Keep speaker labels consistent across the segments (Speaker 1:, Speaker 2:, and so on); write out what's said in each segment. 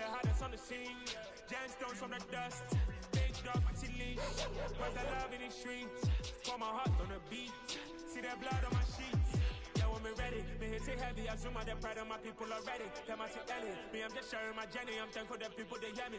Speaker 1: hottest on the scene. Gemstones from the dust. Big dog, leash. Where's the love in the streets? Pour my heart on the beat. See that blood on my sheets. Yeah, when me ready, me hit it heavy. I zoom out the pride of my people already. Tell my sick Ellie, me I'm just sharing my journey. I'm thankful that people they hear me.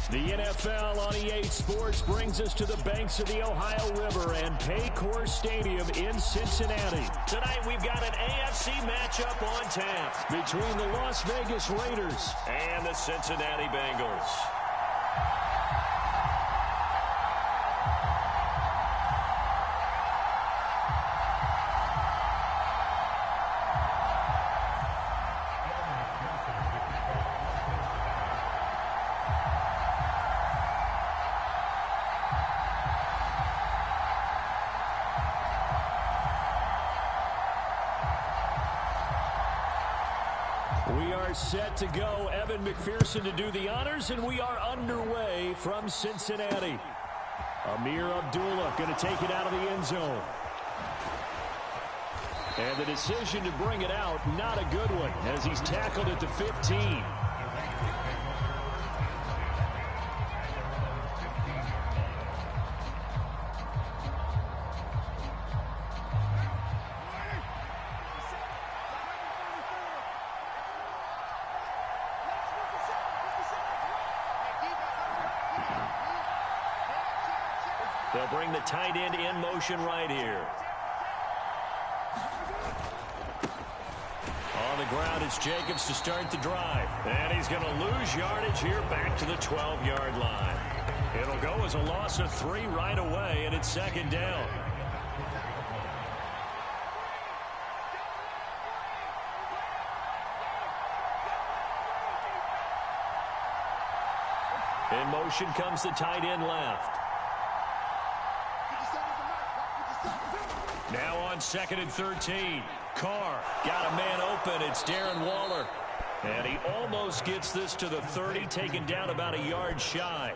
Speaker 2: The NFL on EA Sports brings us to the banks of the Ohio River and Paycor Stadium in Cincinnati. Tonight we've got an AFC matchup on tap between the Las Vegas Raiders and the Cincinnati Bengals. We are set to go. Evan McPherson to do the honors, and we are underway from Cincinnati. Amir Abdullah going to take it out of the end zone. And the decision to bring it out, not a good one, as he's tackled at the 15. They'll bring the tight end in motion right here. On the ground, it's Jacobs to start the drive. And he's going to lose yardage here back to the 12-yard line. It'll go as a loss of 3 right away, and it's second down. In motion comes the tight end left. Now on 2nd and 13. Carr got a man open. It's Darren Waller. And he almost gets this to the 30, taken down about a yard shy.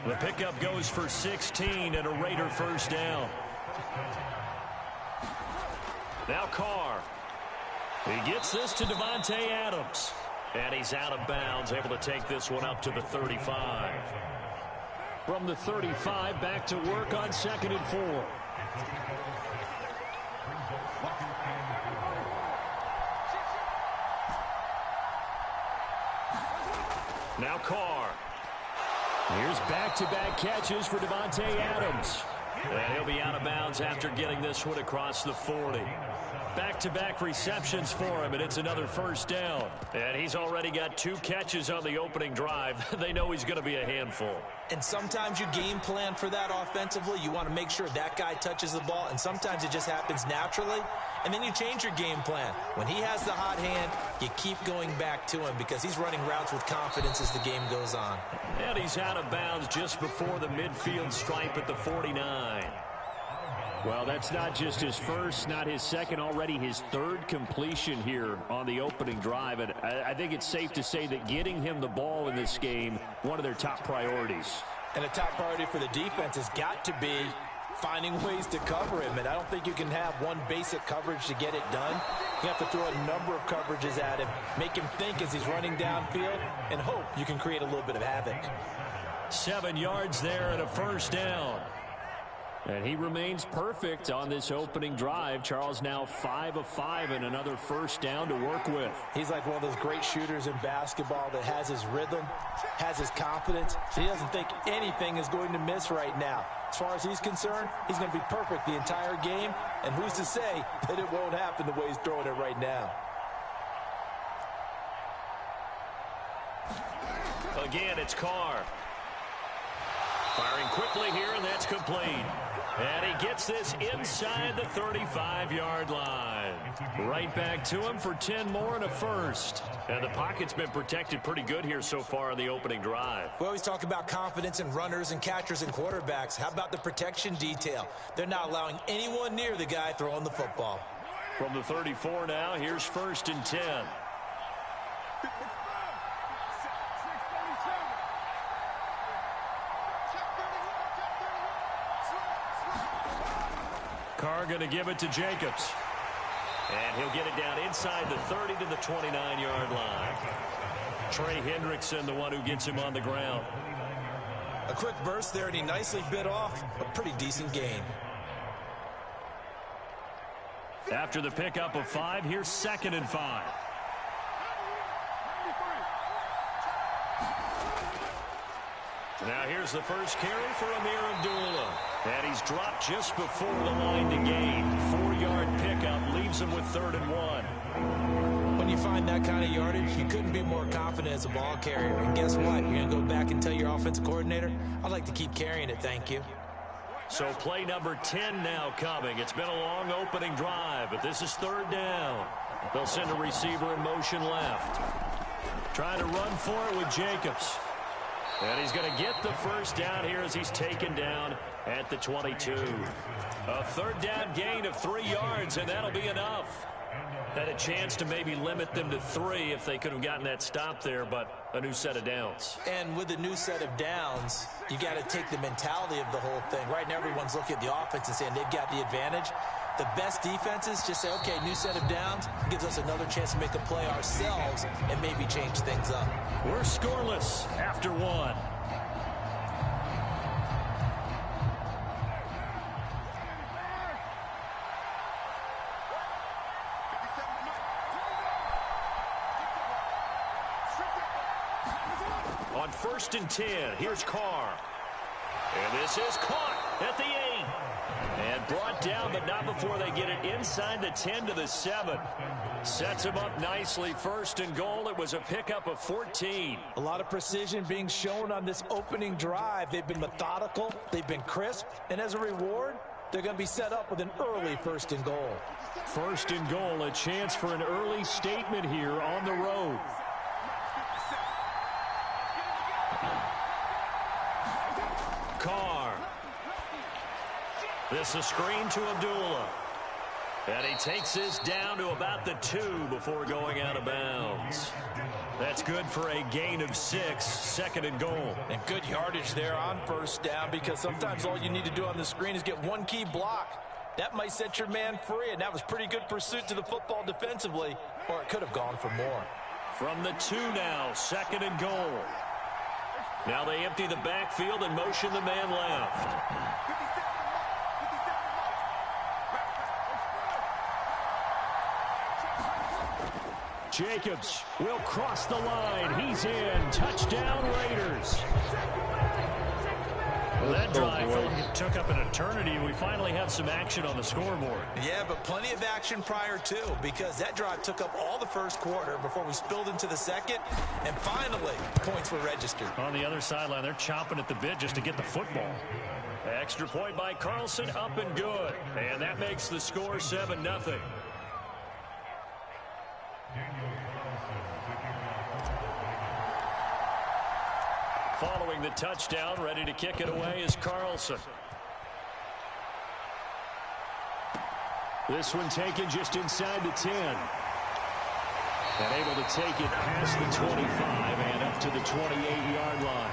Speaker 2: The pickup goes for 16 and a Raider first down. Now Carr. He gets this to Devontae Adams. And he's out of bounds, able to take this one up to the 35. From the 35, back to work on 2nd and 4. Now Carr. Here's back-to-back catches for Devontae Adams. And he'll be out of bounds after getting this one across the 40. Back-to-back receptions for him, and it's another first down. And he's already got 2 catches on the opening drive. They know he's going to be a handful.
Speaker 3: And sometimes you game plan for that offensively. You want to make sure that guy touches the ball, and sometimes it just happens naturally. And then you change your game plan. When he has the hot hand, you keep going back to him because he's running routes with confidence as the game goes on.
Speaker 2: And he's out of bounds just before the midfield stripe at the 49. Well, that's not just his first, not his second, already his 3rd completion here on the opening drive. And I think it's safe to say that getting him the ball in this game, one of their top priorities.
Speaker 3: And a top priority for the defense has got to be finding ways to cover him. And I don't think you can have one basic coverage to get it done. You have to throw a number of coverages at him, make him think as he's running downfield, and hope you can create a little bit of havoc.
Speaker 2: 7 yards there and a first down. And he remains perfect on this opening drive. Charles now 5 of 5 and another first down to work with.
Speaker 3: He's like one of those great shooters in basketball that has his rhythm, has his confidence. He doesn't think anything is going to miss right now. As far as he's concerned, he's going to be perfect the entire game. And who's to say that it won't happen the way he's throwing it right now?
Speaker 2: Again, it's Carr. Firing quickly here, and that's complete. And he gets this inside the 35-yard line. Right back to him for 10 more and a first. And the pocket's been protected pretty good here so far in the opening drive.
Speaker 3: We always talk about confidence in runners and catchers and quarterbacks. How about the protection detail? They're not allowing anyone near the guy throwing the football.
Speaker 2: From the 34 now, here's 1st and 10. Carr going to give it to Jacobs. And he'll get it down inside the 30 to the 29-yard line. Trey Hendrickson, the one who gets him on the ground.
Speaker 3: A quick burst there, and he nicely bit off a pretty decent gain.
Speaker 2: After the pickup of 5, here's 2nd and 5. Now here's the first carry for Amir Abdullah. And he's dropped just before the line to gain. 4-yard pickup leaves him with 3rd and 1.
Speaker 3: When you find that kind of yardage, you couldn't be more confident as a ball carrier. And guess what? You're going to go back and tell your offensive coordinator, I'd like to keep carrying it, thank you.
Speaker 2: So play number 10 now coming. It's been a long opening drive, but this is 3rd down. They'll send a receiver in motion left. Trying to run for it with Jacobs. And he's going to get the first down here as he's taken down at the 22. A 3rd down gain of 3 yards, and that'll be enough. Had a chance to maybe limit them to 3 if they could have gotten that stop there, but a new set of downs.
Speaker 3: And with a new set of downs, you got to take the mentality of the whole thing. Right now, everyone's looking at the offense and saying they've got the advantage. The best defenses just say, okay, new set of downs, gives us another chance to make a play ourselves and maybe change things up.
Speaker 2: We're scoreless after 1. On 1st and 10, here's Carr. And this is caught at the 8. And brought down, but not before they get it inside the 10 to the 7. Sets him up nicely. 1st and goal. It was a pickup of 14.
Speaker 3: A lot of precision being shown on this opening drive. They've been methodical. They've been crisp. And as a reward, they're going to be set up with an early 1st and goal.
Speaker 2: 1st and goal, a chance for an early statement here on the road. Carr. This is screen to Abdullah. And he takes this down to about the 2 before going out of bounds. That's good for a gain of 6, 2nd and goal.
Speaker 3: And good yardage there on 1st down, because sometimes all you need to do on the screen is get one key block. That might set your man free, and that was pretty good pursuit to the football defensively, or it could have gone for more.
Speaker 2: From the 2 now, 2nd and goal. Now they empty the backfield and motion the man left. Jacobs will cross the line. He's in. Touchdown, Raiders. Well, that drive felt like it took up an eternity. We finally have some action on the scoreboard.
Speaker 3: Yeah, but plenty of action prior to, because that drive took up all the 1st quarter before we spilled into the 2nd, and finally, points were registered.
Speaker 2: On the other sideline, they're chomping at the bit just to get the football. Extra point by Carlson, up and good. And that makes the score 7-0. Following the touchdown, ready to kick it away is Carlson. This one taken just inside the 10. And able to take it past the 25 and up to the 28-yard line.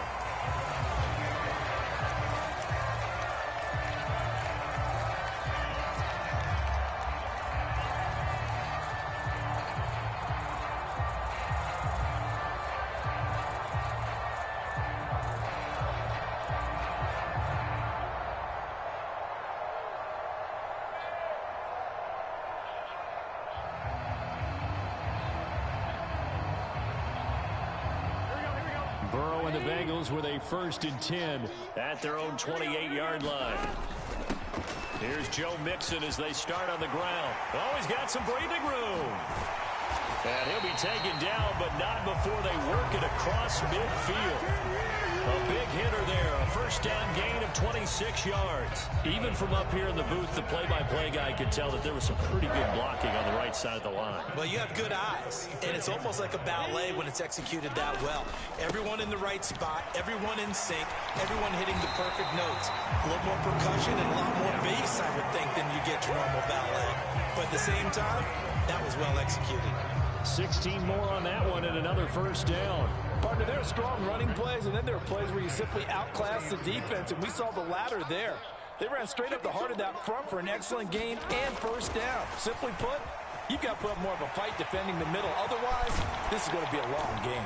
Speaker 2: Burrow and the Bengals with a 1st and 10 at their own 28-yard line. Here's Joe Mixon as they start on the ground. Oh, he's got some breathing room. And he'll be taken down, but not before they work it across midfield. A big hitter there, a 1st down gain of 26 yards. Even from up here in the booth, the play-by-play guy could tell that there was some pretty good blocking on the right side of the line.
Speaker 3: Well, you have good eyes, and it's almost like a ballet when it's executed that well. Everyone in the right spot, everyone in sync, everyone hitting the perfect notes. A little more percussion and a lot more bass, I would think, than you get your normal ballet. But at the same time, that was well executed.
Speaker 2: 16 more on that one and another 1st down.
Speaker 3: Partner, there are strong running plays, and then there are plays where you simply outclass the defense, and we saw the latter there. They ran straight up the heart of that front for an excellent gain and 1st down. Simply put, You've got to put up more of a fight defending the middle. Otherwise, this is going to be a long game.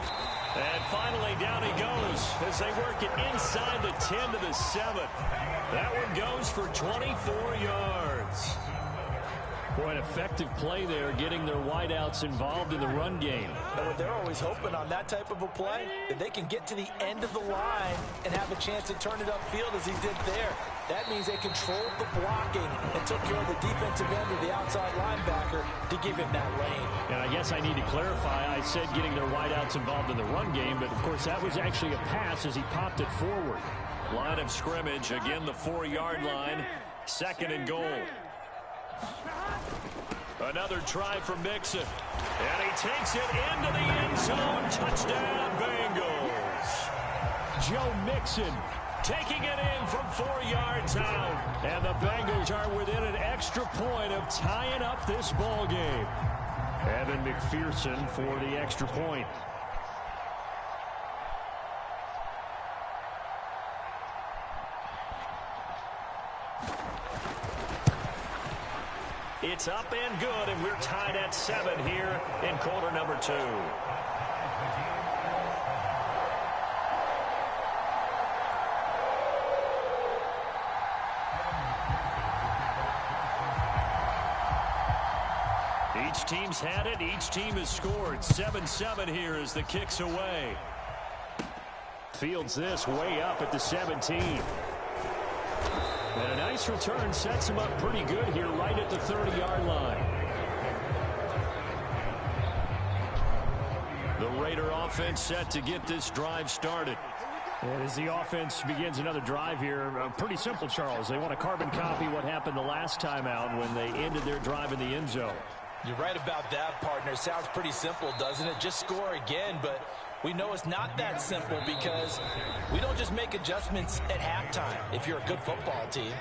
Speaker 2: And finally, down he goes as they work it inside the 10 to the 7. That one goes for 24 yards. Boy, an effective play there, getting their wideouts involved in the run game.
Speaker 3: And they're always hoping on that type of a play that they can get to the end of the line and have a chance to turn it upfield as he did there. That means they controlled the blocking and took care of the defensive end or the outside linebacker to give him that lane.
Speaker 2: And I guess I need to clarify, I said getting their wideouts involved in the run game, but of course that was actually a pass as he popped it forward. Line of scrimmage, again the 4-yard line, 2nd and goal. Another try for Mixon. And he takes it into the end zone. Touchdown, Bengals. Joe Mixon taking it in from 4 yards out. And the Bengals are within an extra point of tying up this ball game. Evan McPherson for the extra point. It's up and good, and we're tied at 7 here in quarter number 2. Each team's had it. Each team has scored. 7-7 here as the kick's away. Fields this way up at the 17. And a nice return sets him up pretty good here right at the 30-yard line. The Raider offense set to get this drive started. And as the offense begins another drive here, pretty simple, Charles. They want to carbon copy what happened the last time out when they ended their drive in the end zone.
Speaker 3: You're right about that, partner. Sounds pretty simple, doesn't it? Just score again, but we know it's not that simple because we don't just make adjustments at halftime. If you're a good football team,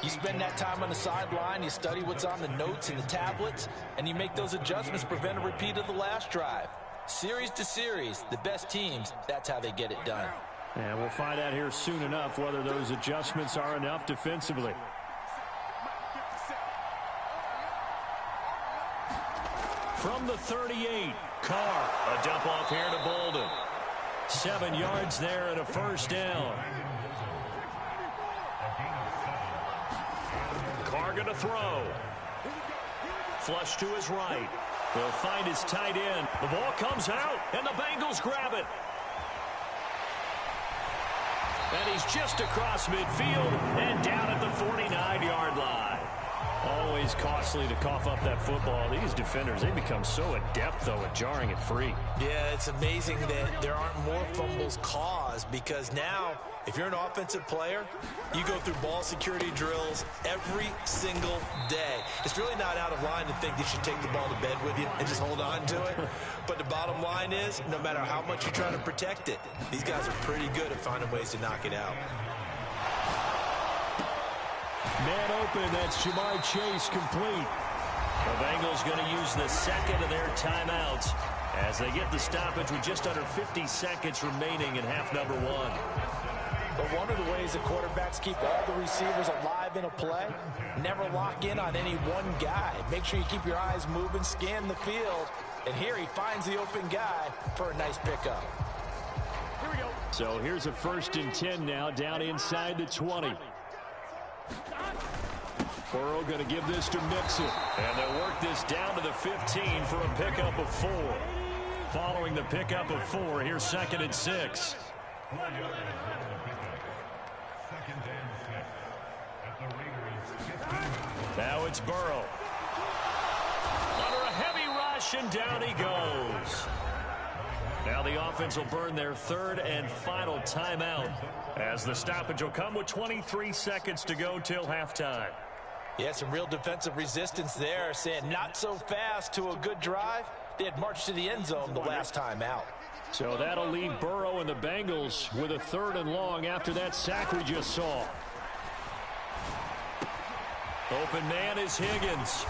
Speaker 3: you spend that time on the sideline, you study what's on the notes and the tablets, and you make those adjustments to prevent a repeat of the last drive. Series to series, the best teams, that's how they get it done.
Speaker 2: And we'll find out here soon enough whether those adjustments are enough defensively. From the 38, Carr, a dump off here to Bolden. 7 yards there and a first down. Carr going to throw. Flush to his right. He'll find his tight end. The ball comes out, and the Bengals grab it. And he's just across midfield and down at the 49-yard line. Always costly to cough up that football. These defenders, they become so adept, though, at jarring it free.
Speaker 3: Yeah, it's amazing that there aren't more fumbles caused because now, if you're an offensive player, you go through ball security drills every single day. It's really not out of line to think that you take the ball to bed with you and just hold on to it. But the bottom line is, no matter how much you try to protect it, these guys are pretty good at finding ways to knock it out.
Speaker 2: Man open, that's Jamar Chase complete. The Bengals going to use the second of their timeouts as they get the stoppage with just under 50 seconds remaining in half number 1.
Speaker 3: But one of the ways the quarterbacks keep all the receivers alive in a play, never lock in on any one guy. Make sure you keep your eyes moving, scan the field, and here he finds the open guy for a nice pickup.
Speaker 2: Here we go. So here's a 1st and 10 now, down inside the 20. Burrow going to give this to Mixon. And they'll work this down to the 15 for a pickup of 4. Following the pickup of 4, here's 2nd and 6. Now it's Burrow. Under a heavy rush, and down he goes. Now the offense will burn their 3rd and final timeout as the stoppage will come with 23 seconds to go till halftime.
Speaker 3: Yeah, some real defensive resistance there, saying not so fast to a good drive. They had marched to the end zone the last time out.
Speaker 2: So that'll leave Burrow and the Bengals with a 3rd and long after that sack we just saw. Open man is Higgins.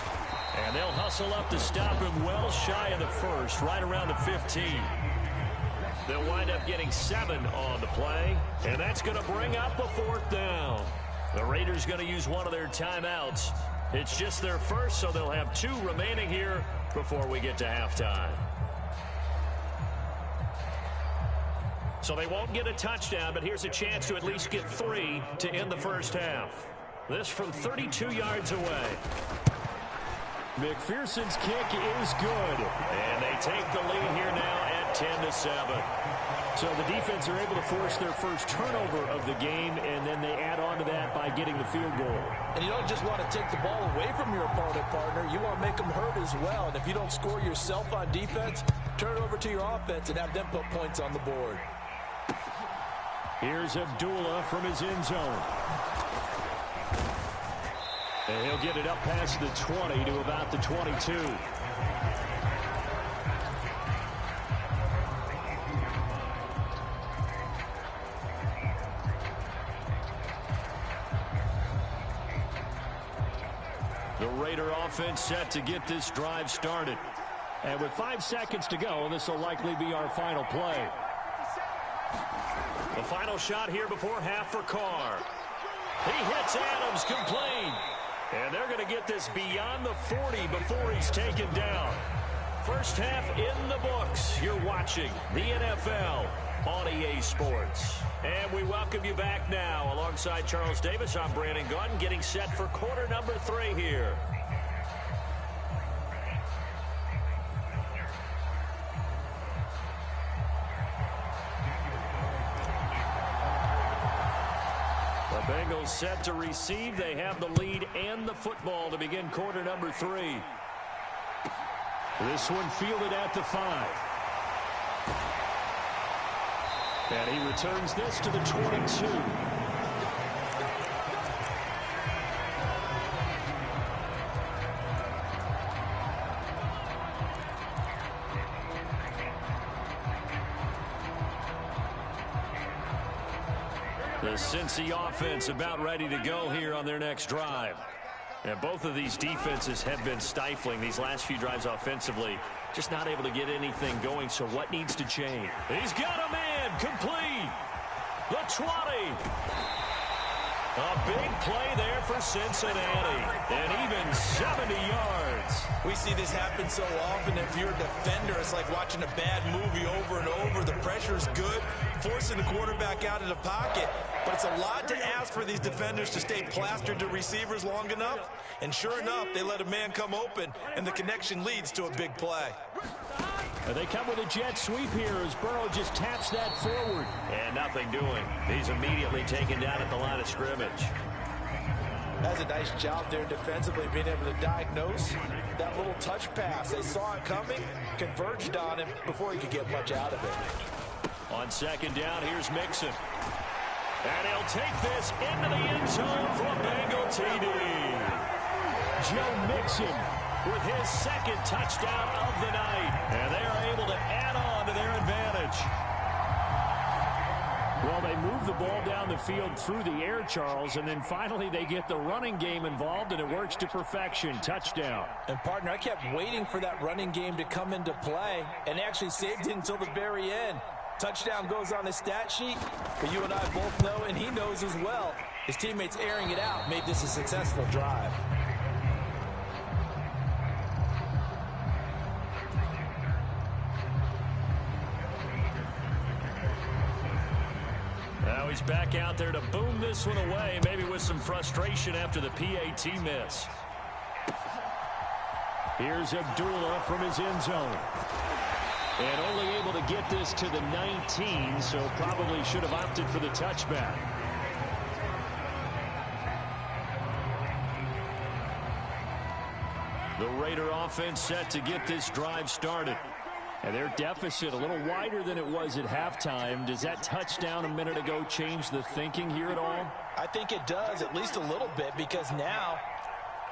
Speaker 2: And they'll hustle up to stop him well shy of the 1st, right around the 15. They'll wind up getting 7 on the play, and that's going to bring up a 4th down. The Raiders going to use one of their timeouts. It's just their first, so they'll have 2 remaining here before we get to halftime. So they won't get a touchdown, but here's a chance to at least get 3 to end the first half. This from 32 yards away. McPherson's kick is good. And they take the lead here now at 10-7.
Speaker 4: So the defense are able to force their first turnover of the game, and then they add on to that by getting the field goal.
Speaker 3: And you don't just want to take the ball away from your opponent, partner. You want to make them hurt as well. And if you don't score yourself on defense, turn it over to your offense and have them put points on the board.
Speaker 4: Here's Abdullah from his end zone. And he'll get it up past the 20 to about the 22.
Speaker 2: The Raider offense set to get this drive started.
Speaker 4: And with 5 seconds to go, this will likely be our final play.
Speaker 2: The final shot here before half for Carr. He hits Adams, complete. And they're going to get this beyond the 40 before he's taken down. First half in the books. You're watching the NFL on EA Sports. And we welcome you back now. Alongside Charles Davis, I'm Brandon Gunn, getting set for quarter number 3 here. The Bengals set to receive. They have the lead and the football to begin quarter number 3.
Speaker 4: This one fielded at the 5. And he returns this to the 22.
Speaker 2: The Cincy offense about ready to go here on their next drive. And both of these defenses have been stifling these last few drives offensively. Just not able to get anything going, so what needs to change? He's got a man, complete. The 20. A big play there for Cincinnati. And even 70 yards.
Speaker 3: We see this happen so often. If you're a defender, it's like watching a bad movie over and over. The pressure's good, forcing the quarterback out of the pocket. But it's a lot to ask for these defenders to stay plastered to receivers long enough. And sure enough, they let a man come open, and the connection leads to a big play.
Speaker 4: And they come with a jet sweep here as Burrow just taps that forward.
Speaker 2: And nothing doing. He's immediately taken down at the line of scrimmage.
Speaker 3: That's a nice job there defensively, being able to diagnose that little touch pass. They saw it coming, converged on him before he could get much out of it.
Speaker 2: On second down, here's Mixon. And he'll take this into the end zone for a Bengal TD.
Speaker 4: Joe Mixon
Speaker 2: with his second touchdown of the night. And they are able to add on to their advantage.
Speaker 4: Well, they move the ball down the field through the air, Charles, and then finally they get the running game involved, and it works to perfection. Touchdown.
Speaker 3: And, partner, I kept waiting for that running game to come into play and actually saved it until the very end. Touchdown goes on his stat sheet, but you and I both know, and he knows as well, his teammates airing it out made this a successful drive.
Speaker 2: Now he's back out there to boom this one away, maybe with some frustration after the PAT miss.
Speaker 4: Here's Abdullah from his end zone. And only able to get this to the 19, so probably should have opted for the touchback.
Speaker 2: The Raider offense set to get this drive started.
Speaker 4: And their deficit a little wider than it was at halftime. Does that touchdown a minute ago change the thinking here at all?
Speaker 3: I think it does, at least a little bit, because now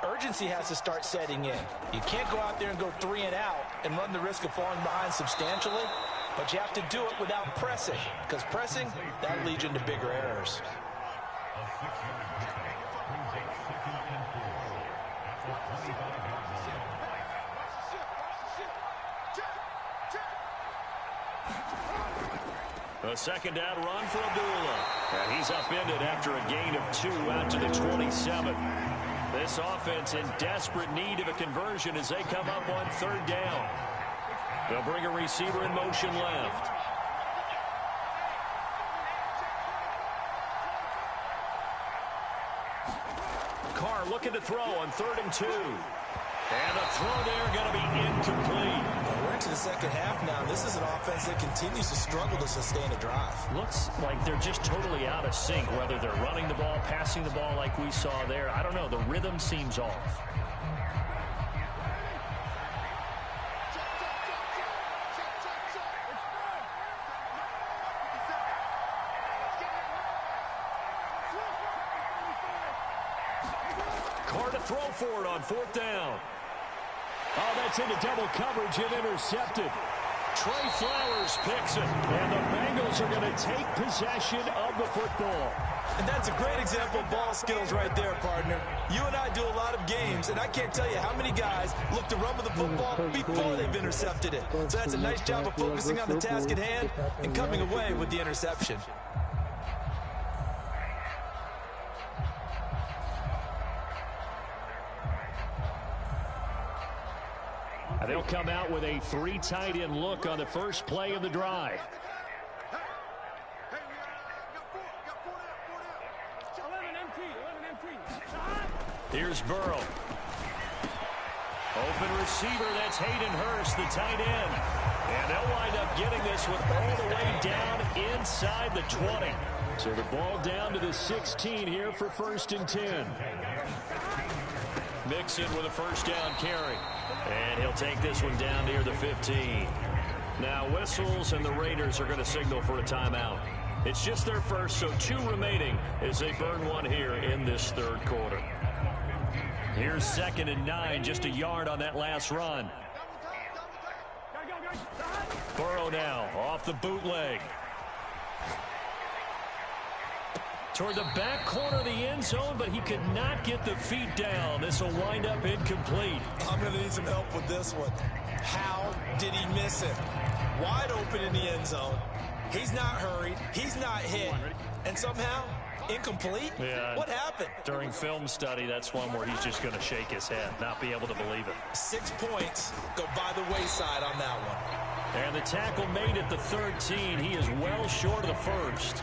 Speaker 3: urgency has to start setting in. You can't go out there and go 3 and out and run the risk of falling behind substantially, but you have to do it without pressing, because pressing, that leads into bigger errors.
Speaker 2: A second down run for Abdullah. And he's upended after a gain of 2 out to the 27. This offense in desperate need of a conversion as they come up on third down. They'll bring a receiver in motion left. Carr looking to throw on 3rd and 2. And the throw there going to be incomplete.
Speaker 3: We're into the second half now. This is an offense that continues to struggle to sustain a drive.
Speaker 2: Looks like they're just totally out of sync, whether they're running the ball, passing the ball like we saw there. I don't know. The rhythm seems off. Carr to throw for it on 4th down. Oh, that's into double coverage and intercepted. Trey Flowers picks it. And the Bengals are going to take possession of the football.
Speaker 3: And that's a great example of ball skills right there, partner. You and I do a lot of games, and I can't tell you how many guys look to run with the football before they've intercepted it. So that's a nice job of focusing on the task at hand and coming away with the interception.
Speaker 2: They'll come out with a 3 tight end look on the first play of the drive. Here's Burrow. Open receiver, that's Hayden Hurst, the tight end. And they'll wind up getting this one all the way down inside the 20. So the ball down to the 16 here for 1st and 10. Mixon with a first down carry. And he'll take this one down near the 15. Now whistles and the Raiders are going to signal for a timeout. It's just their first, so 2 remaining as they burn one here in this 3rd quarter. Here's 2nd and 9, just a yard on that last run. Burrow now off the bootleg. Toward the back corner of the end zone, but he could not get the feet down. This will wind up incomplete.
Speaker 3: I'm going to need some help with this one. How did he miss it? Wide open in the end zone. He's not hurried. He's not hit. And somehow, incomplete?
Speaker 2: Yeah.
Speaker 3: What happened?
Speaker 2: During film study, that's one where he's just going to shake his head, not be able to believe it.
Speaker 3: 6 points go by the wayside on that one.
Speaker 2: And the tackle made at the 13. He is well short of the first.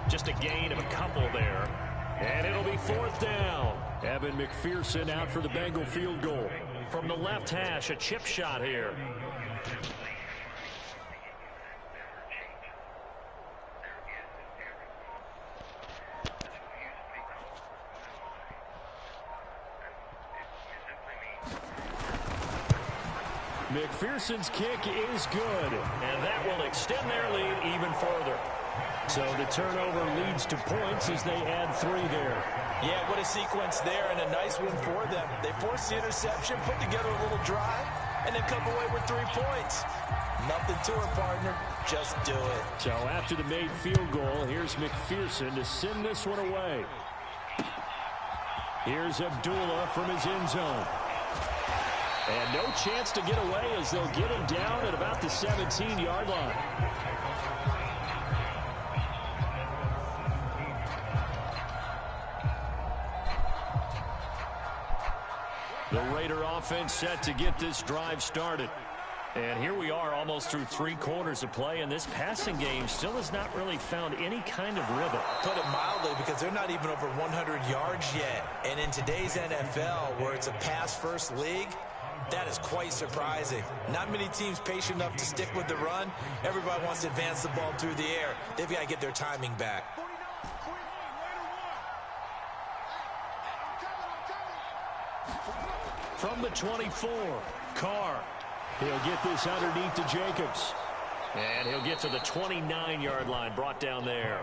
Speaker 2: Just a gain of a couple there. And it'll be 4th down. Evan McPherson out for the Bengal field goal. From the left hash, a chip shot here. McPherson's kick is good. And that will extend their lead even further. So the turnover leads to points as they add 3 there.
Speaker 3: Yeah, what a sequence there, and a nice win for them. They forced the interception, put together a little drive, and then come away with 3 points. Nothing to it, partner. Just do it.
Speaker 2: So after the made field goal, here's McPherson to send this one away. Here's Abdullah from his end zone. And no chance to get away as they'll get him down at about the 17-yard line. The Raider offense set to get this drive started. And here we are almost through 3 quarters of play, and this passing game still has not really found any kind of rhythm.
Speaker 3: Put it mildly, because they're not even over 100 yards yet. And in today's NFL, where it's a pass-first league, that is quite surprising. Not many teams patient enough to stick with the run. Everybody wants to advance the ball through the air. They've got to get their timing back.
Speaker 2: From the 24, Carr. He'll get this underneath to Jacobs. And he'll get to the 29-yard line, brought down there.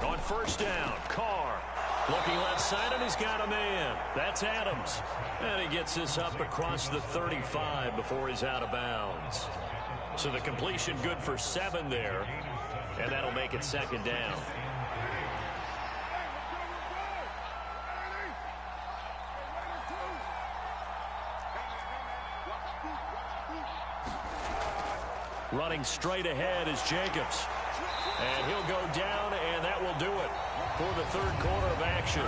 Speaker 2: On first down, Carr. Looking left side, and he's got a man. That's Adams. And he gets this up across the 35 before he's out of bounds. So the completion good for 7 there. And that'll make it 2nd down. Running straight ahead is Jacobs. And he'll go down, and that will do it for the third quarter of action.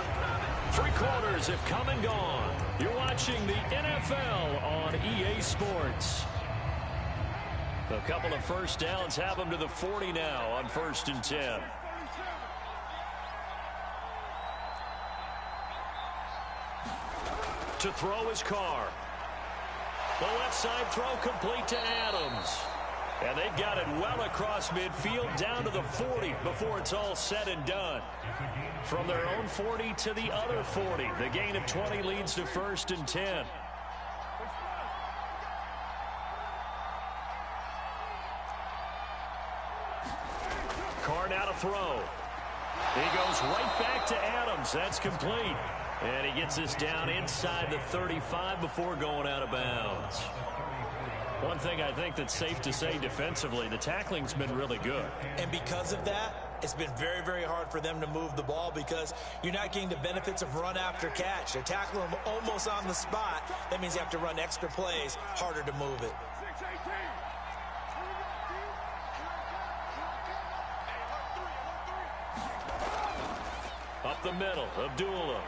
Speaker 2: 3 quarters have come and gone. You're watching the NFL on EA Sports. A couple of first downs have them to the 40 now on 1st and 10. To throw is Carr. The left side throw complete to Adams. And they've got it well across midfield down to the 40 before it's all said and done. From their own 40 to the other 40. The gain of 20 leads to 1st and 10. Carr now to throw. He goes right back to Adams. That's complete. And he gets this down inside the 35 before going out of bounds. One thing I think that's safe to say defensively, the tackling's been really good.
Speaker 3: And because of that, it's been very, very hard for them to move the ball because you're not getting the benefits of run after catch. They're tackling them almost on the spot. That means you have to run extra plays, harder to move it.
Speaker 2: Up the middle, Abdullah.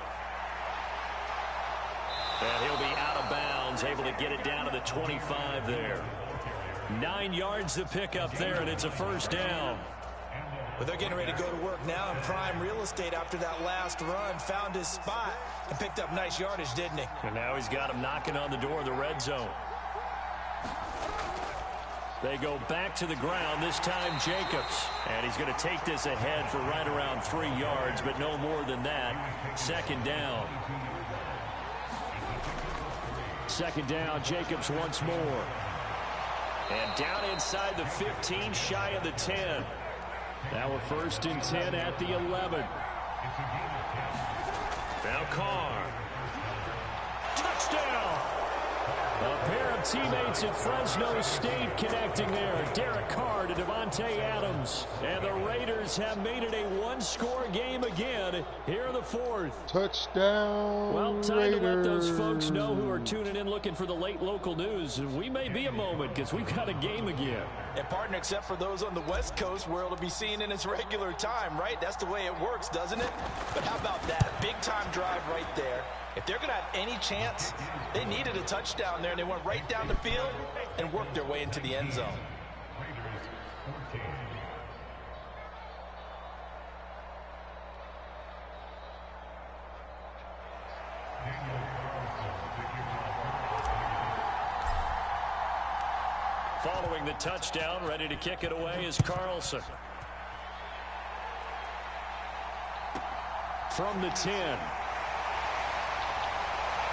Speaker 2: And he'll be out of bounds, able to get it down to the 25 there. 9 yards to pick up there, and it's a first down.
Speaker 3: But they're getting ready to go to work now in prime real estate after that last run. Found his spot and picked up nice yardage, didn't he?
Speaker 2: And now he's got him knocking on the door of the red zone. They go back to the ground, this time Jacobs. And he's going to take this ahead for right around 3 yards, but no more than that. 2nd down. 2nd down, Jacobs once more. And down inside the 15, shy of the 10. Now we're 1st and 10 at the 11. Now Carr. Touchdown! A pair of teammates at Fresno State connecting there. Derek Carr to Davante Adams. And the Raiders have made it a one-score game again here in the 4th.
Speaker 5: Touchdown,
Speaker 2: Well, time
Speaker 5: Raiders.
Speaker 2: to let those folks know who are tuning in looking for the late local news. We may be a moment because we've got a game again.
Speaker 3: And partner, except for those on the West Coast where it'll be seen in its regular time, right? That's the way it works, doesn't it? But how about that? Big-time drive right there. If they're going to have any chance, they needed a touchdown there, and they went right down the field and worked their way into the end zone.
Speaker 2: Following the touchdown, ready to kick it away is Carlson. From the 10.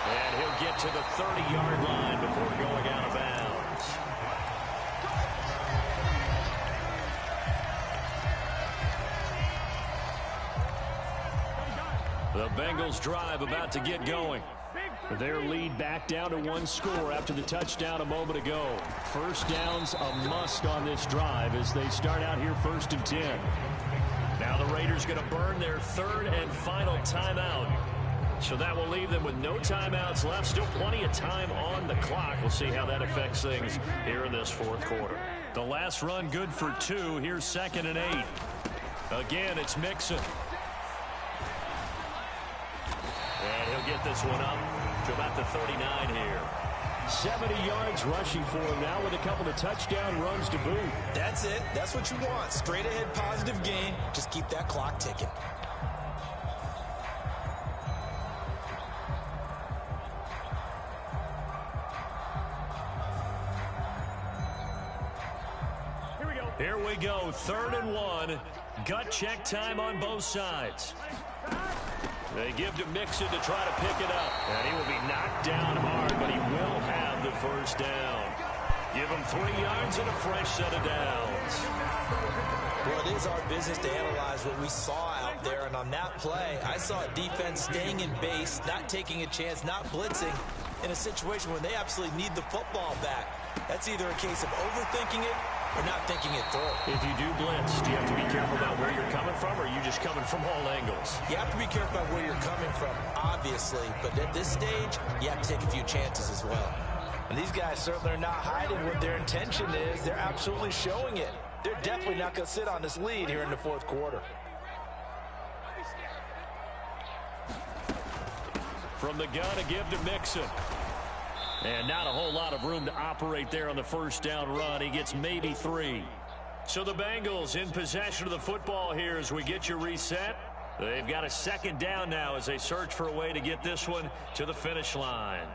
Speaker 2: And he'll get to the 30-yard line before going out of bounds. The Bengals drive about to get going. Their lead back down to 1 score after the touchdown a moment ago. First down's a must on this drive as they start out here 1st and 10. Now the Raiders going to burn their 3rd and final timeout. So that will leave them with no timeouts left. Still plenty of time on the clock. We'll see how that affects things here in this 4th quarter. The last run good for 2. Here's 2nd and 8. Again, it's Mixon. And he'll get this one up to about the 39 here. 70 yards rushing for him now with a couple of touchdown runs to boot.
Speaker 3: That's it. That's what you want. Straight ahead positive gain. Just keep that clock ticking.
Speaker 2: Here we go, 3rd and 1. Gut check time on both sides. They give to Mixon to try to pick it up. And he will be knocked down hard, but he will have the first down. Give him 3 yards and a fresh set of downs.
Speaker 3: Well, it is our business to analyze what we saw out there. And on that play, I saw a defense staying in base, not taking a chance, not blitzing in a situation where they absolutely need the football back. That's either a case of overthinking it or not thinking it through.
Speaker 2: If you do blitz, do you have to be careful about where you're coming from, or are you just coming from all angles?
Speaker 3: You have to be careful about where you're coming from, obviously. But at this stage, you have to take a few chances as well. And these guys certainly are not hiding what their intention is. They're absolutely showing it. They're definitely not going to sit on this lead here in the fourth quarter.
Speaker 2: From the gun, a give to Mixon. And not a whole lot of room to operate there on the first down run. He gets maybe 3. So the Bengals in possession of the football here as we get you reset. They've got a second down now as they search for a way to get this one to the finish line.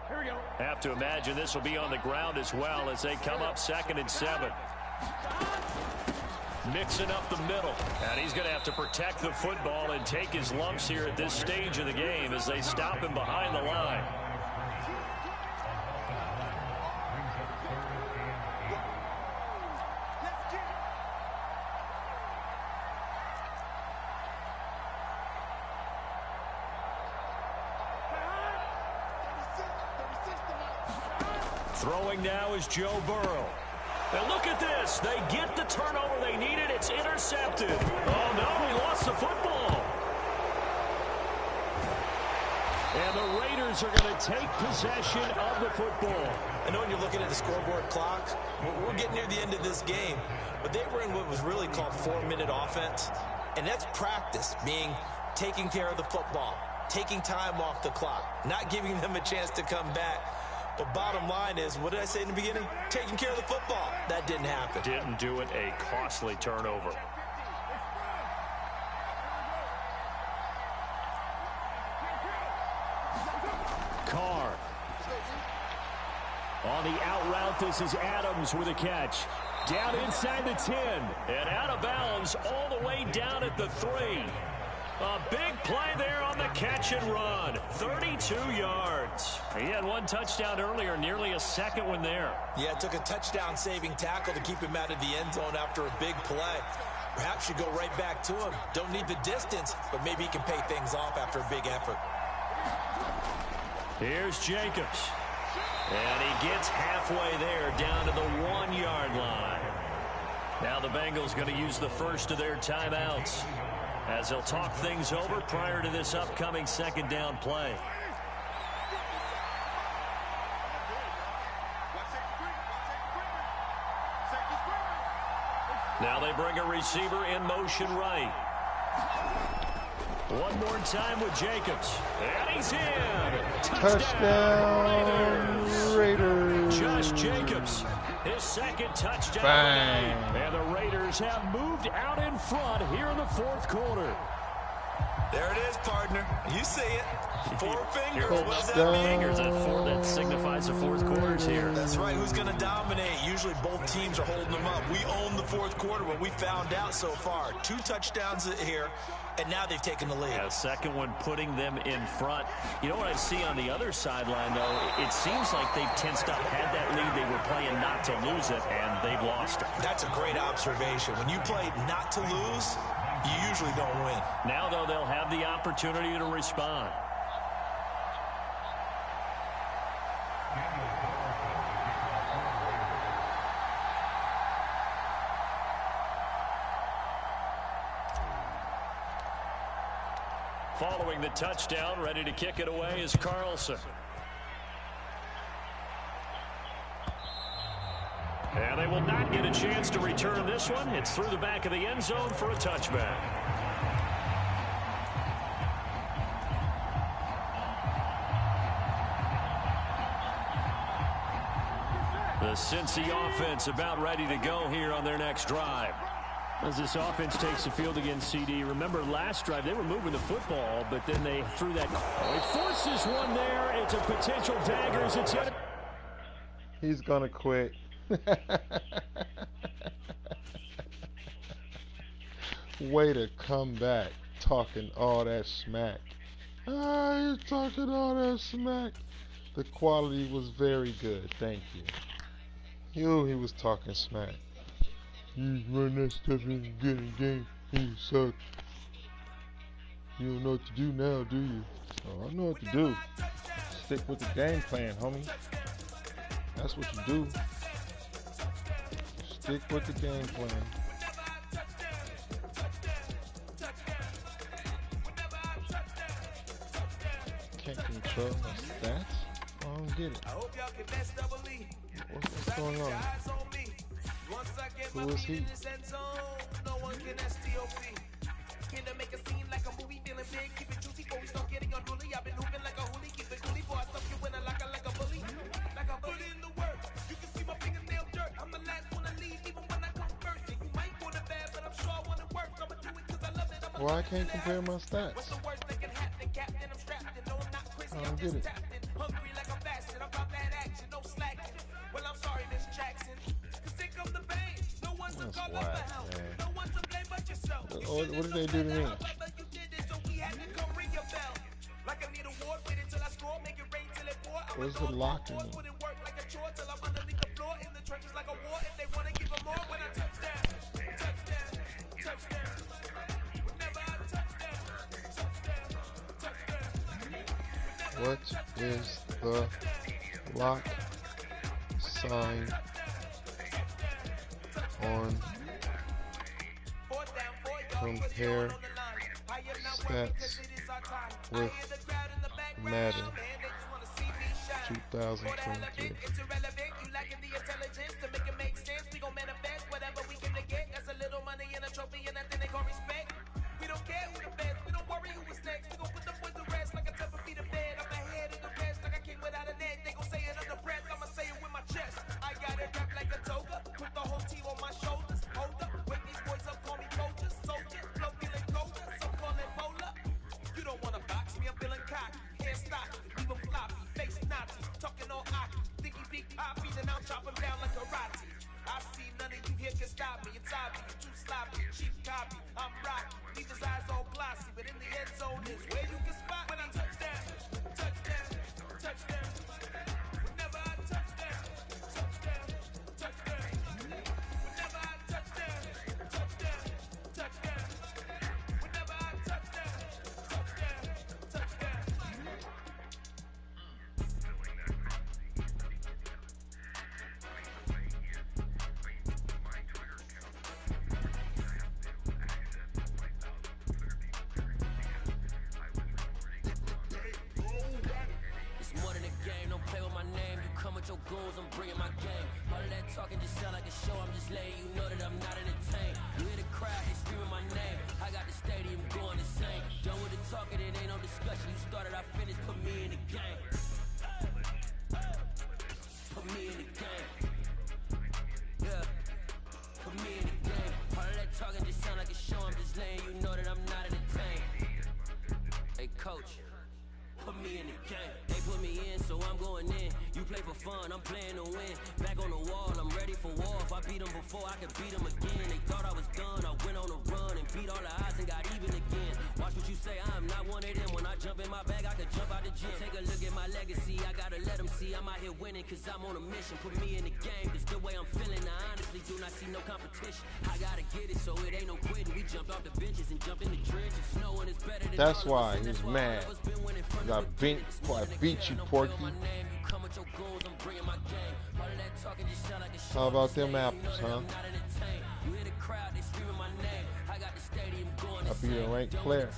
Speaker 1: Here we go.
Speaker 2: Have to imagine this will be on the ground as well as they come up 2nd and 7. Mixing up the middle. And he's going to have to protect the football and take his lumps here at this stage of the game as they stop him behind the line. Throwing now is Joe Burrow. And look at this. They get the turnover they needed. It's intercepted. Oh, no, he lost the football. And the Raiders are going to take possession of the football.
Speaker 3: I know when you're looking at the scoreboard clock, we're getting near the end of this game, but they were in what was really called 4-minute offense. And that's practice, being taking care of the football, taking time off the clock, not giving them a chance to come back. But bottom line is, what did I say in the beginning? Taking care of the football. That didn't happen.
Speaker 2: Didn't do it. A costly turnover. Carr. On the out route, this is Adams with a catch. Down inside the 10. And out of bounds all the way down at the 3. A big play there on the catch and run. 32 yards. He had 1 touchdown earlier, nearly a second one there.
Speaker 3: Yeah, it took a touchdown-saving tackle to keep him out of the end zone after a big play. Perhaps you go right back to him. Don't need the distance, but maybe he can pay things off after a big effort.
Speaker 2: Here's Jacobs. And he gets halfway there down to the 1-yard line. Now the Bengals going to use the first of their timeouts as they'll talk things over prior to this upcoming second down play. Now they bring a receiver in motion right. One more time with Jacobs. And he's in.
Speaker 5: Touchdown Raiders.
Speaker 2: Josh Jacobs, his second touchdown.
Speaker 5: Bang.
Speaker 2: And the Raiders have moved out in front here in the fourth quarter.
Speaker 3: There it is, partner. You see it. 4 fingers. What does that mean?
Speaker 2: Fingers at 4. That signifies the fourth quarter's here.
Speaker 3: That's right. Who's going to dominate? Usually both teams are holding them up. We own the fourth quarter, what we found out so far. 2 touchdowns here, and now they've taken the lead.
Speaker 2: Yeah, second one putting them in front. You know what I see on the other sideline, though? It seems like they've tensed up, had that lead. They were playing not to lose it, and they've lost it.
Speaker 3: That's a great observation. When you play not to lose, you usually don't win.
Speaker 2: Now, though, they'll have the opportunity to respond. Following the touchdown, ready to kick it away is Carlson. And they will not get a chance to return this one. It's through the back of the end zone for a touchback. The Cincy offense about ready to go here on their next drive.
Speaker 4: As this offense takes the field against CD, remember last drive they were moving the football, but then they threw that. It forces one there. It's a potential dagger as it's hit.
Speaker 5: He's going to quit. Way to come back talking all that smack. You're talking all that smack. The quality was very good. Thank you. He was talking smack. You run that stuff in the good game. You suck. You don't know what to do now, do you? Oh, I know what to do. Stick with the game plan, homie. That's what you do. Stick with the game plan. Can't control my stats. Oh get it.
Speaker 1: I hope y'all can best double E.
Speaker 5: What's going on?
Speaker 1: Once I get
Speaker 5: Who is he?
Speaker 1: in this end zone, no one can STOP. Can to make a scene like a movie, feeling big, keep it juicy, before we start getting unruly. I've been hooping like a hooli, keep it coolie, before I stuff you in a locker like a bully. Like I put in the work, you can see my fingernail dirt. I'm the last one to leave, even when I come first. Yeah, you might want it bad, but I'm sure I want it worse. I'ma do it cause I love it.
Speaker 5: Well, I can't compare my stats.
Speaker 1: What's the worst that can happen? Captain, I'm strapped in. No, I'm not crazy,
Speaker 5: I
Speaker 1: I'm
Speaker 5: don't get
Speaker 1: just
Speaker 5: it.
Speaker 1: tapped in. Hungry like I'm fasting, I'm about that action, no slacking. Well, I'm sorry, Miss Jackson, cause here comes the bang. No one's to call up the help. No one's to blame but yourself.
Speaker 5: What did they do to me?
Speaker 1: You did it, so we had to come ring your bell. Like I need a ward, wait until I score, make it rain till it pour.
Speaker 5: Where's the locker room?
Speaker 1: Put in work like a chore till I'm underneath the floor. In the trenches like a war. If they wanna give them more, when I touch down, touchdown, touchdown. Whenever I touchdown, touchdown, touchdown.
Speaker 5: What is the lock sign on compare stats with Madden 2023?
Speaker 1: It's irrelevant, you lacking the intelligence to make it make sense. We gon' manifest whatever we can get. That's a little money and a trophy and nothing they call respect. We don't care who the best, we don't worry who was next. We gon' put the boys to rest like a 7 feet of bed. I'm ahead of the rest like I came without a net. They gon' say it under breath, I'ma say it with my chest. I got it wrapped like a toga, put the whole team on my shoulders. Hold up, wake these boys up, call me coaches, soldiers, flow feeling colder, some call it polar. You don't wanna box me, I'm feeling cocky, hair stocky, leave 'em floppy, face Nazi, talking all hockey, thinky big poppy, then I'll chop 'em down like karate. I see none of you here can stop me, it's obvious, too sloppy, cheap copy, I'm rocky, leave his eyes all glossy, but in the end zone is where you can spot when I touchdown, touchdown, touchdown. Whenever I touchdown, touchdown, touchdown. Whenever I touchdown, touchdown, touchdown. Whenever I touchdown, touchdown, touchdown.
Speaker 6: It's more than a game, don't play with my name. You come with your goons, I'm bringing my game. All of that talking just sound like a show, I'm just letting you know that I'm not entertained. You hear the crowd, they screaming my name. I got the stadium going insane. Done with the talking, it ain't no discussion. You started, I finished, put me in the game. Put me in the game. Yeah, put me in the game. All of that talking just sound like a show, I'm just letting you know that I'm not entertained. Hey, coach. Put me in the game. They put me in, so I'm going in. You play for fun, I'm playing to win. Back on the wall, I'm ready for war. If I beat them before, I could beat them again. They thought I was done, I went on a run and beat all the odds and got even again. Watch what you say, I'm not one of them. When I jump in my bag, I could jump out the gym. Take a look at my legacy, I gotta let them see I'm out here winning, cause I'm on a mission. Put me in the game, cause the way I'm feeling, I honestly do not see no competition. I gotta get it, so it ain't no quitting. We jumped off the benches and jumped in the trenches. Knowing it's better than
Speaker 5: That's
Speaker 6: all of us,
Speaker 5: why
Speaker 6: and
Speaker 5: he's
Speaker 6: that's why
Speaker 5: mad.
Speaker 6: all of us been winning from
Speaker 5: I beat you, Porky. How about them apples, huh? I beat a ranked player.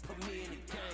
Speaker 5: Put me in the game.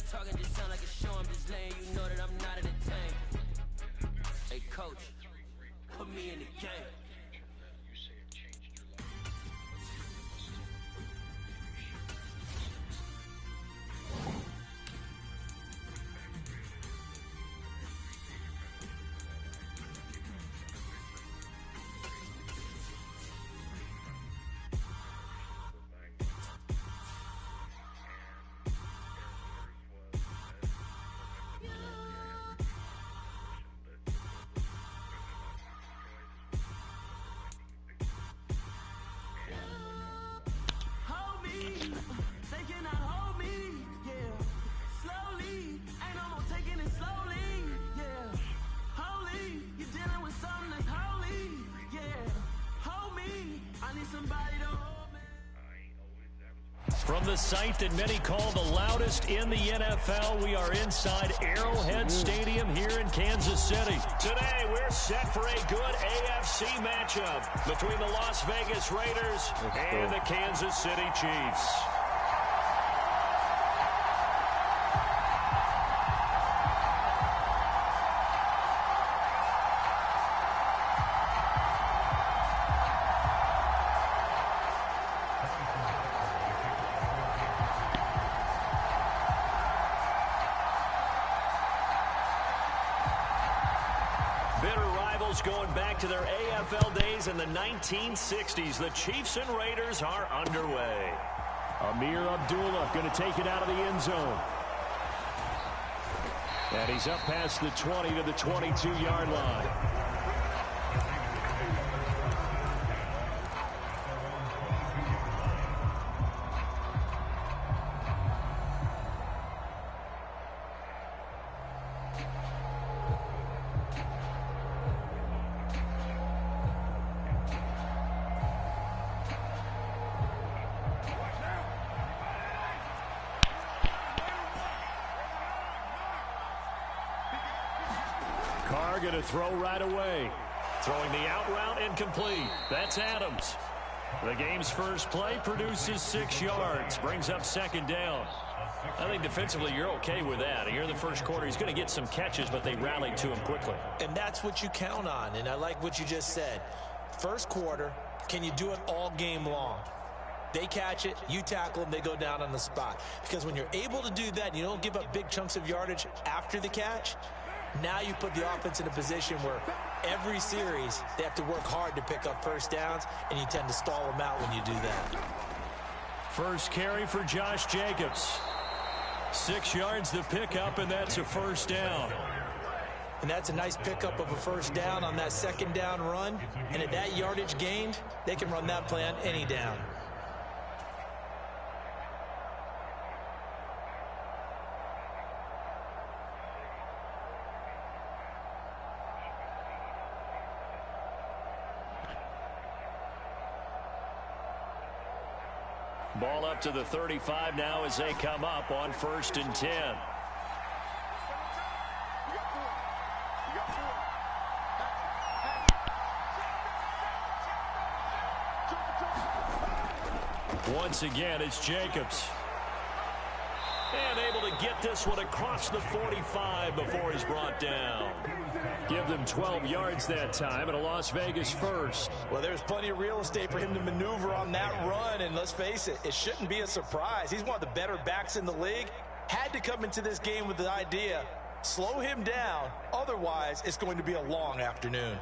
Speaker 5: Talking just sound like a show, I'm just letting you know that I'm not entertained. Hey coach, put me in the game.
Speaker 2: From the site that many call the loudest in the NFL, we are inside Arrowhead Stadium here in Kansas City. Today, we're set for a good AFC matchup between the Las Vegas Raiders and the Kansas City Chiefs. Going back to their AFL days in the 1960s, the Chiefs and Raiders are underway.
Speaker 4: Amir Abdullah going to take it out of the end zone. And he's up past the 20 to the 22-yard line. Going to throw right away.
Speaker 2: Throwing the out route incomplete. That's Adams. The game's first play produces 6 yards. Brings up second down. I think defensively you're okay with that. Here in the first quarter, he's going to get some catches, but they rallied to him quickly.
Speaker 3: And that's what you count on, and I like what you just said. First quarter, can you do it all game long? They catch it, you tackle them, they go down on the spot. Because when you're able to do that, you don't give up big chunks of yardage after the catch. Now you put the offense in a position where every series they have to work hard to pick up first downs, and you tend to stall them out when you do that.
Speaker 2: First carry for Josh Jacobs. 6 yards the pickup, and that's a first down.
Speaker 3: And that's a nice pickup of a first down on that second down run. And at that yardage gained, they can run that play on any down.
Speaker 2: Ball up to the 35 now as they come up on 1st and 10. Once again, it's Jacobs. And able to get this one across the 45 before he's brought down. Give them 12 yards that time, and a Las Vegas first.
Speaker 3: Well, there's plenty of real estate for him to maneuver on that run, and let's face it, it shouldn't be a surprise. He's one of the better backs in the league. Had to come into this game with the idea, slow him down, otherwise it's going to be a long afternoon.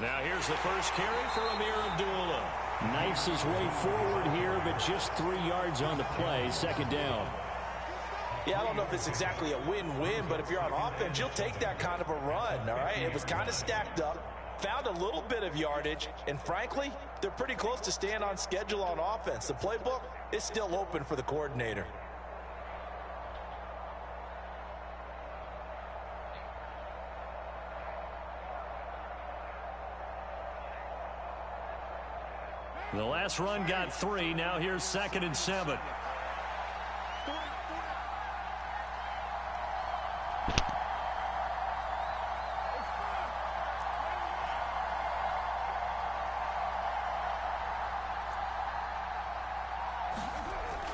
Speaker 2: Now here's the first carry for Amir Abdullah.
Speaker 4: Knifes his way forward here, but just 3 yards on the play. Second down.
Speaker 3: Yeah, I don't know if it's exactly a win-win, but if you're on offense, you'll take that kind of a run, all right? It was kind of stacked up, found a little bit of yardage, and frankly, they're pretty close to staying on schedule on offense. The playbook is still open for the coordinator.
Speaker 2: The last run got 3. Now here's 2nd and 7.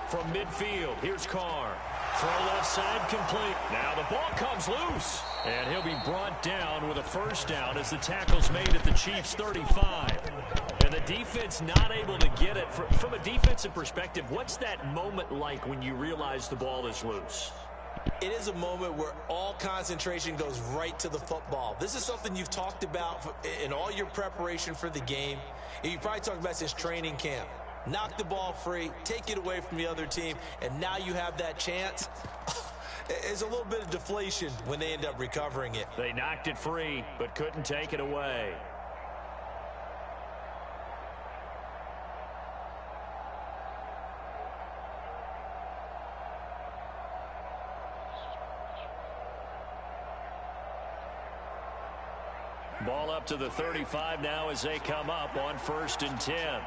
Speaker 2: From midfield, here's Carr. Throw left side complete. Now the ball comes loose. And he'll be brought down with a first down as the tackle's made at the Chiefs' 35. And the defense not able to get it. From a defensive perspective, what's that moment like when you realize the ball is loose?
Speaker 3: It is a moment where all concentration goes right to the football. This is something you've talked about in all your preparation for the game. And you probably talked about since training camp. Knock the ball free, take it away from the other team, and now you have that chance. It's a little bit of deflation when they end up recovering it.
Speaker 2: They knocked it free, but couldn't take it away. Ball up to the 35 now as they come up on 1st and 10.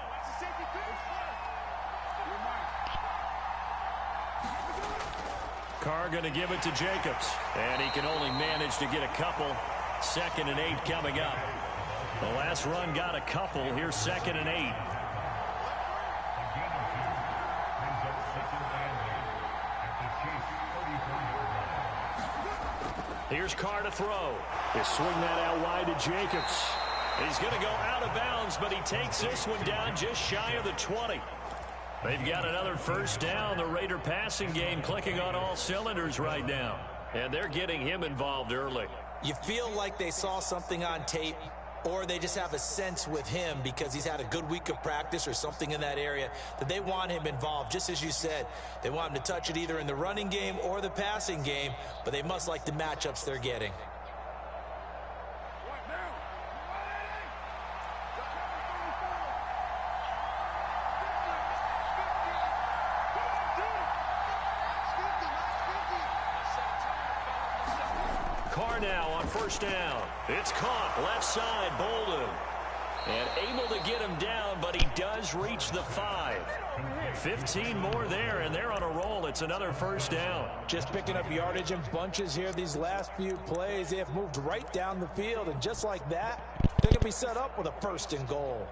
Speaker 2: Carr going to give it to Jacobs. And he can only manage to get a couple. 2nd and 8 coming up. The last run got a couple. Here's 2nd and 8. Here's Carr to throw. They swing that out wide to Jacobs. He's going to go out of bounds, but he takes this one down just shy of the 20. They've got another 1st down. The Raider passing game clicking on all cylinders right now. And they're getting him involved early.
Speaker 3: You feel like they saw something on tape, or they just have a sense with him because he's had a good week of practice or something in that area that they want him involved. Just as you said, they want him to touch it either in the running game or the passing game, but they must like the matchups they're getting.
Speaker 2: Carr now on 1st down. It's caught left side, Bolden. And able to get him down, but he does reach the 5. 15 more there, and they're on a roll. It's another 1st down.
Speaker 3: Just picking up yardage in bunches here these last few plays. They have moved right down the field, and just like that, they're going to be set up with a 1st and goal.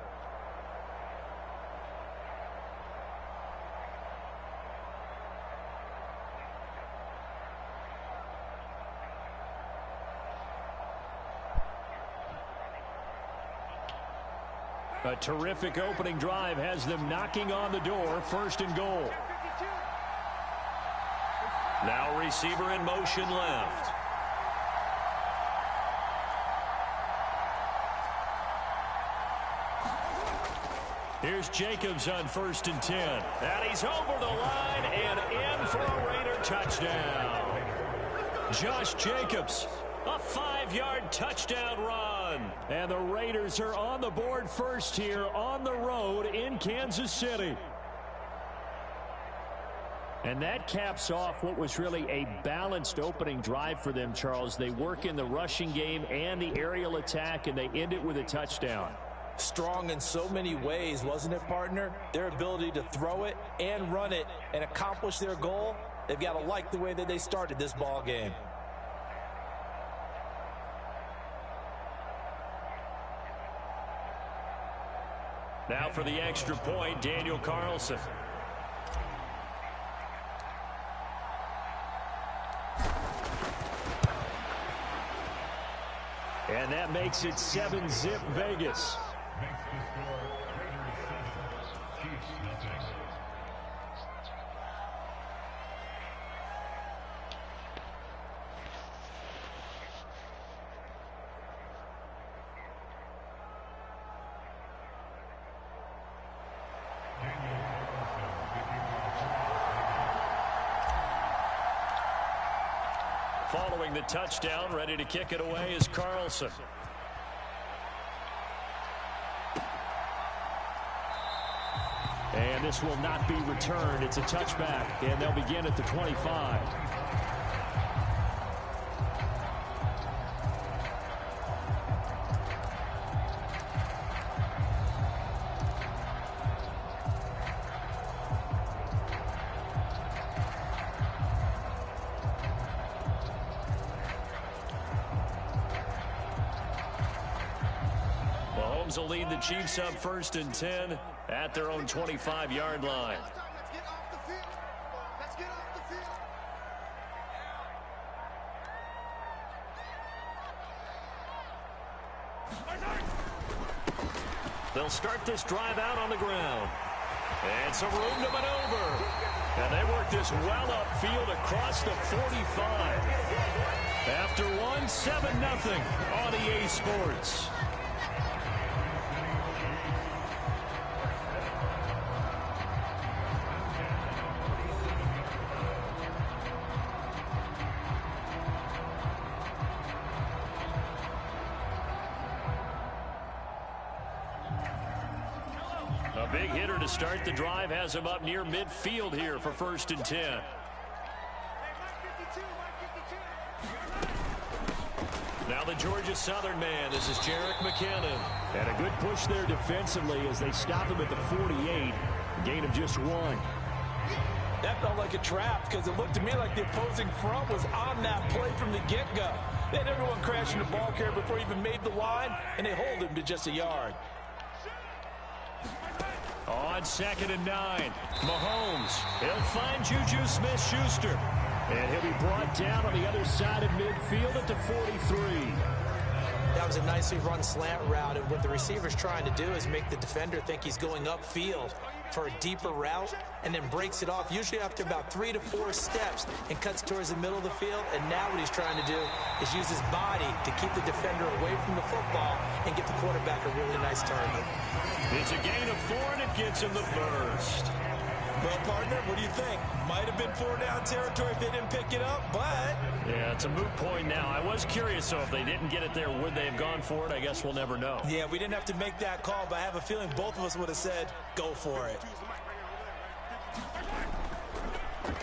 Speaker 4: A terrific opening drive has them knocking on the door. 1st and goal.
Speaker 2: Now receiver in motion left.
Speaker 4: Here's Jacobs on 1st and 10.
Speaker 2: And he's over the line and in for a Raider touchdown.
Speaker 4: Josh Jacobs.
Speaker 2: A 5-yard touchdown run.
Speaker 4: And the Raiders are on the board first here on the road in Kansas City. And that caps off what was really a balanced opening drive for them, Charles. They work in the rushing game and the aerial attack, and they end it with a touchdown.
Speaker 3: Strong in so many ways, wasn't it, partner? Their ability to throw it and run it and accomplish their goal, they've got to like the way that they started this ball game.
Speaker 2: Now for the extra point, Daniel Carlson.
Speaker 4: And that makes it 7-zip Vegas.
Speaker 2: Following the touchdown, ready to kick it away is Carlson.
Speaker 4: And this will not be returned. It's a touchback, and they'll begin at the 25.
Speaker 2: Mahomes will lead the Chiefs up 1st and 10 at their own 25-yard line. They'll start this drive out on the ground. And some room to maneuver. And they work this well upfield across the 45. After one, 7-0 on EA Sports. A big hitter to start the drive has him up near midfield here for 1st and 10. Now the Georgia Southern man. This is Jerick McKinnon.
Speaker 4: And a good push there defensively as they stop him at the 48. Gain of just 1.
Speaker 3: That felt like a trap because it looked to me like the opposing front was on that play from the get-go. They had everyone crashing the ball carrier before he even made the line, and they hold him to just a yard.
Speaker 2: On 2nd and 9, Mahomes. He'll find Juju Smith-Schuster. And he'll be brought down on the other side of midfield at the 43.
Speaker 3: That was a nicely run slant route, and what the receiver's trying to do is make the defender think he's going upfield for a deeper route, and then breaks it off, usually after about 3 to 4 steps, and cuts towards the middle of the field. And now what he's trying to do is use his body to keep the defender away from the football and get the quarterback a really nice target.
Speaker 2: It's a gain of 4, and it gets him the first.
Speaker 3: Well, partner, what do you think? Might have been 4-down territory if they didn't pick it up, but...
Speaker 2: Yeah, it's a moot point now. I was curious, so if they didn't get it there, would they have gone for it? I guess we'll never know.
Speaker 3: Yeah, we didn't have to make that call, but I have a feeling both of us would have said, go for it.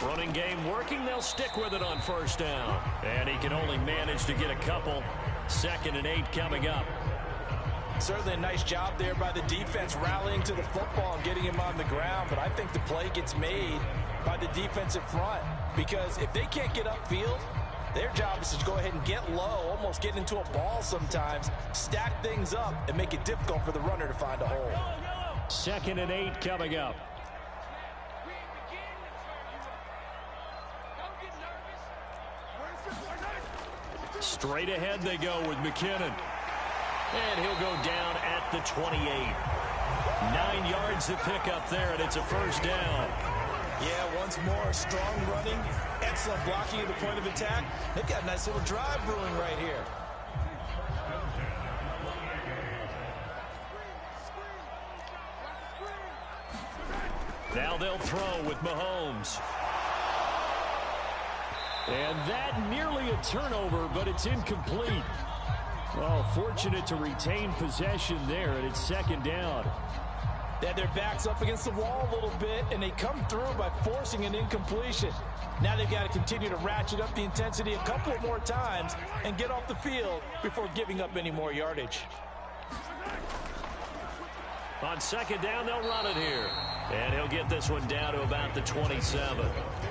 Speaker 2: Running game working. They'll stick with it on 1st down. And he can only manage to get a couple. 2nd and 8 coming up.
Speaker 3: Certainly a nice job there by the defense rallying to the football and getting him on the ground, but I think the play gets made by the defensive front, because if they can't get upfield, their job is to go ahead and get low, almost get into a ball sometimes, stack things up, and make it difficult for the runner to find a hole.
Speaker 2: 2nd and 8 coming up. Straight ahead they go with McKinnon. And he'll go down at the 28. 9 yards to pick up there, and it's a 1st down.
Speaker 3: Yeah, once more, strong running, excellent blocking at the point of attack. They've got a nice little drive brewing right here.
Speaker 2: Now they'll throw with Mahomes. And that nearly a turnover, but it's incomplete. Well, fortunate to retain possession there, and it's 2nd down.
Speaker 3: They had their backs up against the wall a little bit, and they come through by forcing an incompletion. Now they've got to continue to ratchet up the intensity a couple of more times and get off the field before giving up any more yardage.
Speaker 2: On 2nd down, they'll run it here. And he'll get this one down to about the 27.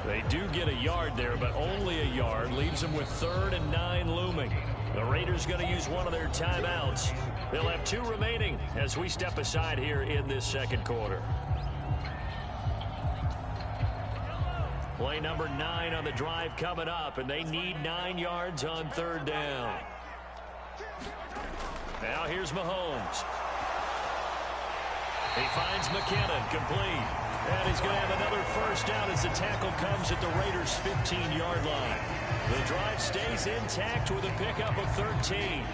Speaker 2: They do get a yard there, but only a yard. Leaves them with 3rd and 9 looming. The Raiders going to use one of their timeouts. They'll have 2 remaining as we step aside here in this 2nd quarter. Play number 9 on the drive coming up, and they need 9 yards on 3rd down. Now here's Mahomes. He finds McKinnon, complete. And he's going to have another 1st down as the tackle comes at the Raiders' 15-yard line. The drive stays intact with a pickup of 13.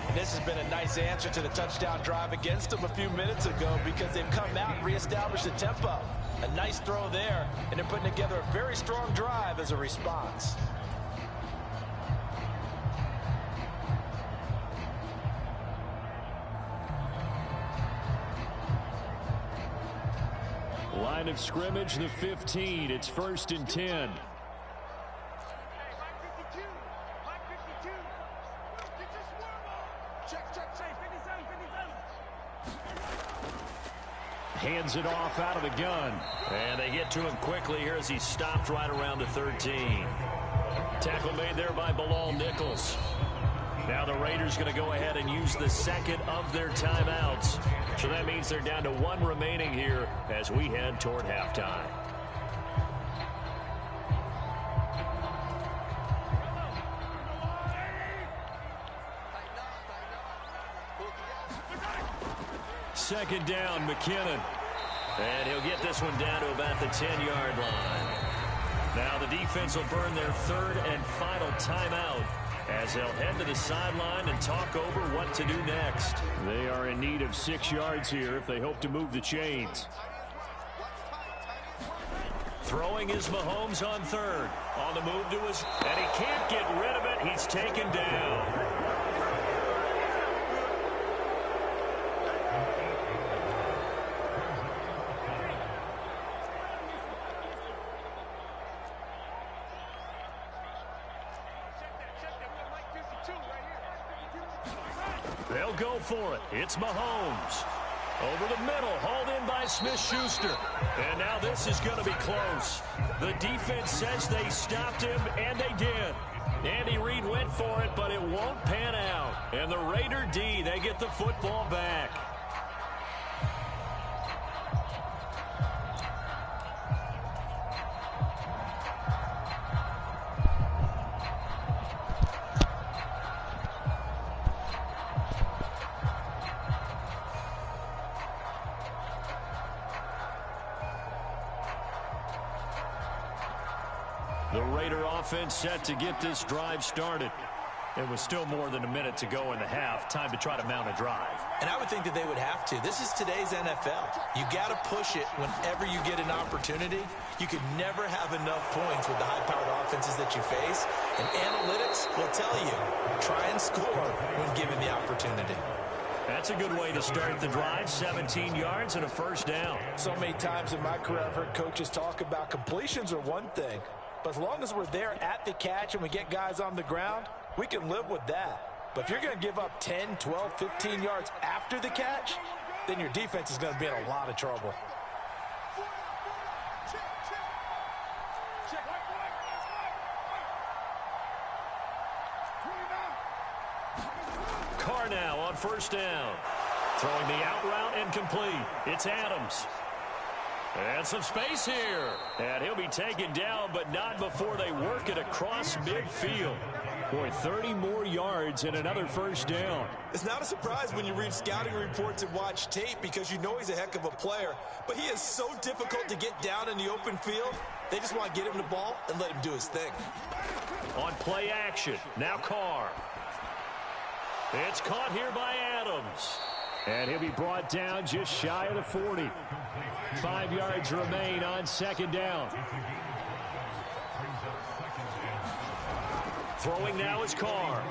Speaker 3: And this has been a nice answer to the touchdown drive against them a few minutes ago, because they've come out and reestablished the tempo. A nice throw there, and they're putting together a very strong drive as a response.
Speaker 2: Line of scrimmage, the 15. It's 1st and 10. Hands it off out of the gun. And they get to him quickly here as he stopped right around the 13. Tackle made there by Bilal Nichols. Now the Raiders going to go ahead and use the 2nd of their timeouts. So that means they're down to 1 remaining here as we head toward halftime. Second down, McKinnon. And he'll get this one down to about the 10-yard line. Now the defense will burn their third and final timeout as they'll head to the sideline and talk over what to do next.
Speaker 4: They are in need of 6 yards here if they hope to move the chains.
Speaker 2: Throwing is Mahomes on third. On the move to his, and he can't get rid of it. He's taken down. They'll go for it. It's Mahomes. Over the middle, hauled in by Smith-Schuster. And now this is going to be close. The defense says they stopped him, and they did. Andy Reid went for it, but it won't pan out. And the Raider D, they get the football back. The Raider offense set to get this drive started. It was still more than a minute to go in the half. Time to try to mount a drive.
Speaker 3: And I would think that they would have to. This is today's NFL. You got to push it whenever you get an opportunity. You could never have enough points with the high-powered offenses that you face. And analytics will tell you, try and score when given the opportunity.
Speaker 2: That's a good way to start the drive. 17 yards and a first down.
Speaker 3: So many times in my career I've heard coaches talk about completions are one thing. But as long as we're there at the catch and we get guys on the ground, we can live with that. But if you're going to give up 10, 12, 15 yards after the catch, then your defense is going to be in a lot of trouble.
Speaker 2: Carr now on first down. Throwing the out route incomplete. It's Adams. And some space here. And he'll be taken down, but not before they work it across midfield. Boy, 30 more yards and another first down.
Speaker 3: It's not a surprise when you read scouting reports and watch tape because you know he's a heck of a player. But he is so difficult to get down in the open field. They just want to get him the ball and let him do his thing.
Speaker 2: On play action, now Carr. It's caught here by Adams.
Speaker 4: And he'll be brought down just shy of the 40. 5 yards remain on second down.
Speaker 2: Throwing now is Carr.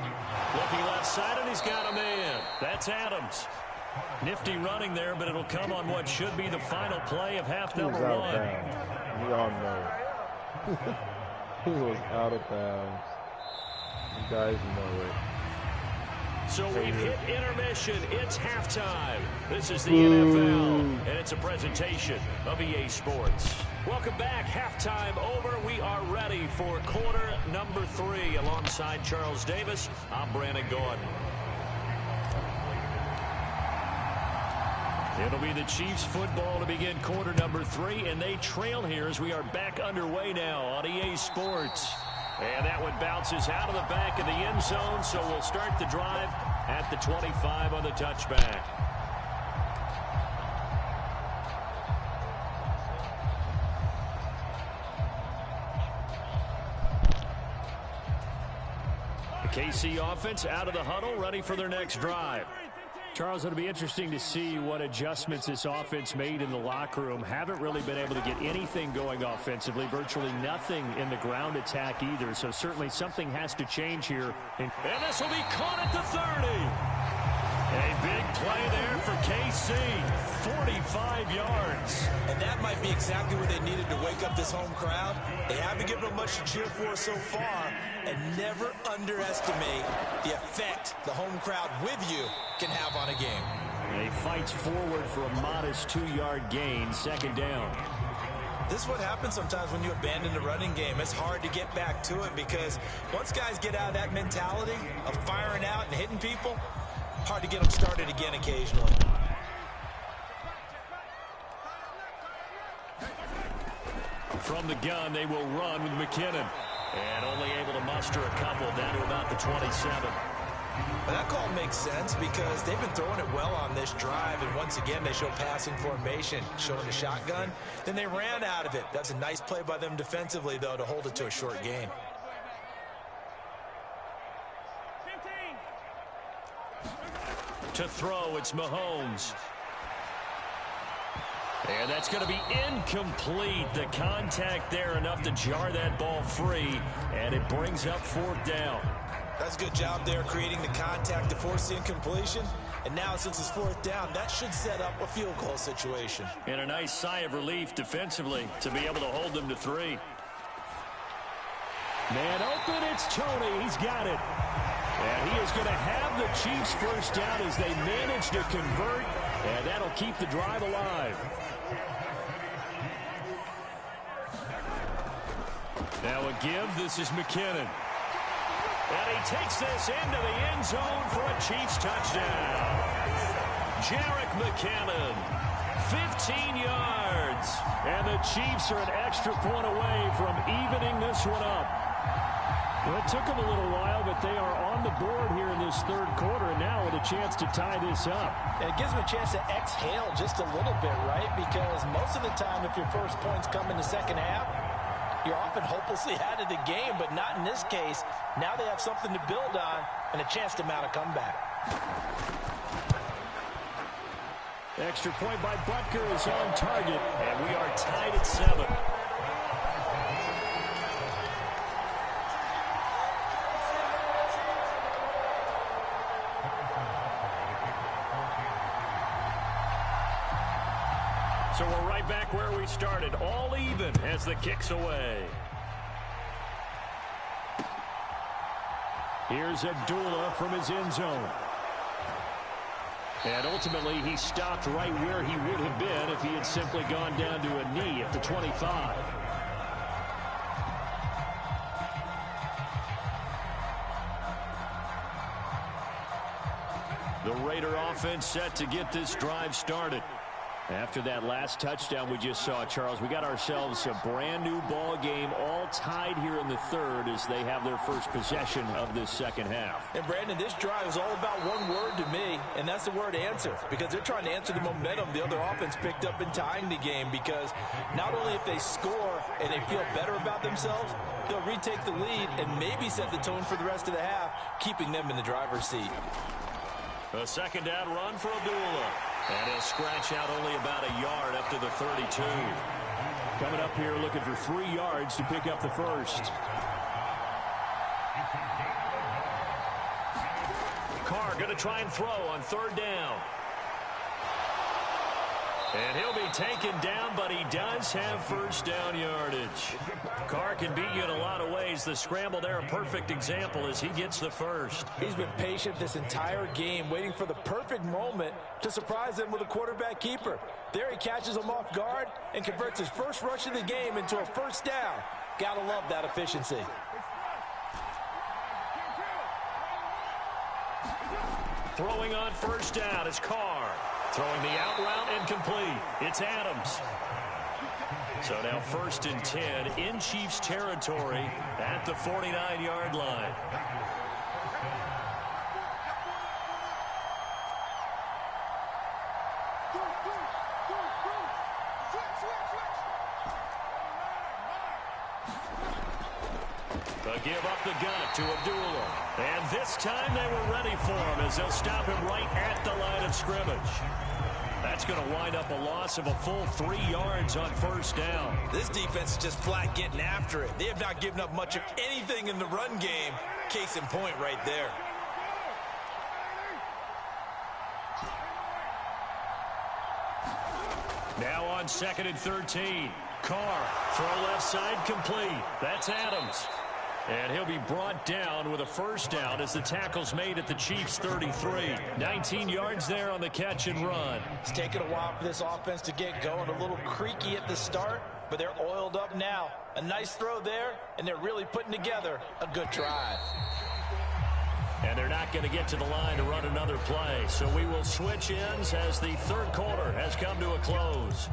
Speaker 2: Looking left side, and he's got a man. That's Adams. Nifty running there, but it'll come on what should be the final play of half number one.
Speaker 5: We all know it. He was out of bounds. You guys know it.
Speaker 2: So we've hit intermission. It's halftime. This is the NFL, and it's a presentation of EA Sports. Welcome back. Halftime over. We are ready for quarter number 3. Alongside Charles Davis, I'm Brandon Gordon. It'll be the Chiefs football to begin quarter number 3, and they trail here as we are back underway now on EA Sports. And that one bounces out of the back of the end zone, so we'll start the drive at the 25 on the touchback. The KC offense out of the huddle, ready for their next drive.
Speaker 4: Charles, it'll be interesting to see what adjustments this offense made in the locker room. Haven't really been able to get anything going offensively, virtually nothing in the ground attack either. So certainly something has to change here.
Speaker 2: And this will be caught at the 30. A big play there for KC. 45 yards.
Speaker 3: And that might be exactly what they needed to wake up this home crowd. They haven't given them much to cheer for so far. And never underestimate the effect the home crowd with you can have on a game.
Speaker 4: He fights forward for a modest 2-yard gain, second down.
Speaker 3: This is what happens sometimes when you abandon the running game. It's hard to get back to it because once guys get out of that mentality of firing out and hitting people, hard to get them started again occasionally.
Speaker 2: From the gun, they will run with McKinnon. And only able to muster a couple down to about the 27.
Speaker 3: But that call makes sense because they've been throwing it well on this drive, and once again they show passing formation, showing the shotgun. Then they ran out of it. That's a nice play by them defensively, though, to hold it to a short gain.
Speaker 1: 15.
Speaker 2: To throw, it's Mahomes. And that's going to be incomplete. The contact there enough to jar that ball free, and it brings up 4th down.
Speaker 3: That's a good job there creating the contact to force the incompletion. And now since it's 4th down, that should set up a field goal situation.
Speaker 2: And a nice sigh of relief defensively to be able to hold them to 3.
Speaker 4: Man open, it's Tony. He's got it. And he is going to have the Chiefs first down as they manage to convert, and that'll keep the drive alive.
Speaker 2: Now a give. This is McKinnon. And he takes this into the end zone for a Chiefs touchdown. Jerick McKinnon, 15 yards.
Speaker 4: And the Chiefs are an extra point away from evening this one up. Well, it took them a little while, but they are on the board here in this 3rd quarter, and now with a chance to tie this up.
Speaker 3: And it gives them a chance to exhale just a little bit, right? Because most of the time, if your first points come in the second half, you're often hopelessly out of the game, but not in this case. Now they have something to build on and a chance to mount a comeback.
Speaker 4: Extra point by Butker is on target,
Speaker 2: and we are tied at 7. So we're right back where we started, all even as the kick's away.
Speaker 4: Here's Abdullah from his end zone. And ultimately, he stopped right where he would have been if he had simply gone down to a knee at the 25.
Speaker 2: The Raider offense set to get this drive started.
Speaker 4: After that last touchdown we just saw, Charles, we got ourselves a brand new ball game, all tied here in the 3rd as they have their first possession of this second half.
Speaker 3: And Brandon, this drive is all about one word to me, and that's the word answer, because they're trying to answer the momentum the other offense picked up in tying the game, because not only if they score and they feel better about themselves, they'll retake the lead and maybe set the tone for the rest of the half, keeping them in the driver's seat.
Speaker 2: A second down run for Abdullah. And he'll scratch out only about a yard up to the 32.
Speaker 4: Coming up here looking for 3 yards to pick up the first.
Speaker 2: Carr going to try and throw on 3rd down. And he'll be taken down, but he does have first down yardage. Carr can beat you in a lot of ways. The scramble there, a perfect example as he gets the first.
Speaker 3: He's been patient this entire game, waiting for the perfect moment to surprise them with a quarterback keeper. There he catches him off guard and converts his first rush of the game into a first down. Gotta love that efficiency.
Speaker 2: Throwing on first down is Carr. Throwing the out route incomplete. It's Adams. So now 1st and 10 in Chiefs territory at the 49-yard line. A give up the gut to Abdullah. And this time they were ready for him as they'll stop him right at the line of scrimmage. That's going to wind up a loss of a full 3 yards on first down.
Speaker 3: This defense is just flat getting after it. They have not given up much of anything in the run game. Case in point right there.
Speaker 2: Now on 2nd and 13. Carr, throw left side complete. That's Adams. And he'll be brought down with a first down as the tackle's made at the Chiefs' 33. 19 yards there on the catch and run.
Speaker 3: It's taken a while for this offense to get going. A little creaky at the start, but they're oiled up now. A nice throw there, and they're really putting together a good drive.
Speaker 2: And they're not going to get to the line to run another play. So we will switch ends as the 3rd quarter has come to a close.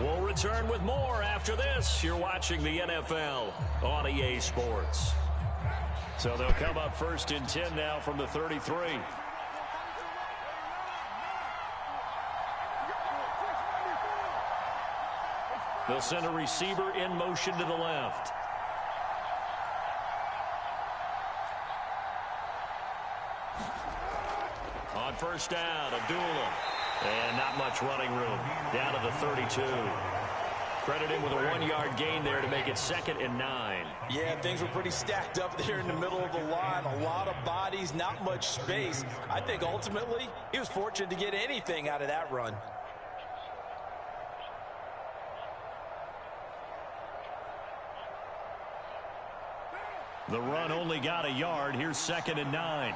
Speaker 2: We'll return with more after this. You're watching the NFL on EA Sports. So they'll come up first and 10 now from the 33. They'll send a receiver in motion to the left. On first down, Abdullah. And not much running room. Down to the 32. Credit him with a 1-yard gain there to make it 2nd and 9.
Speaker 3: Yeah, things were pretty stacked up there in the middle of the line. A lot of bodies, not much space. I think ultimately he was fortunate to get anything out of that run.
Speaker 2: The run only got a yard. Here's 2nd and 9.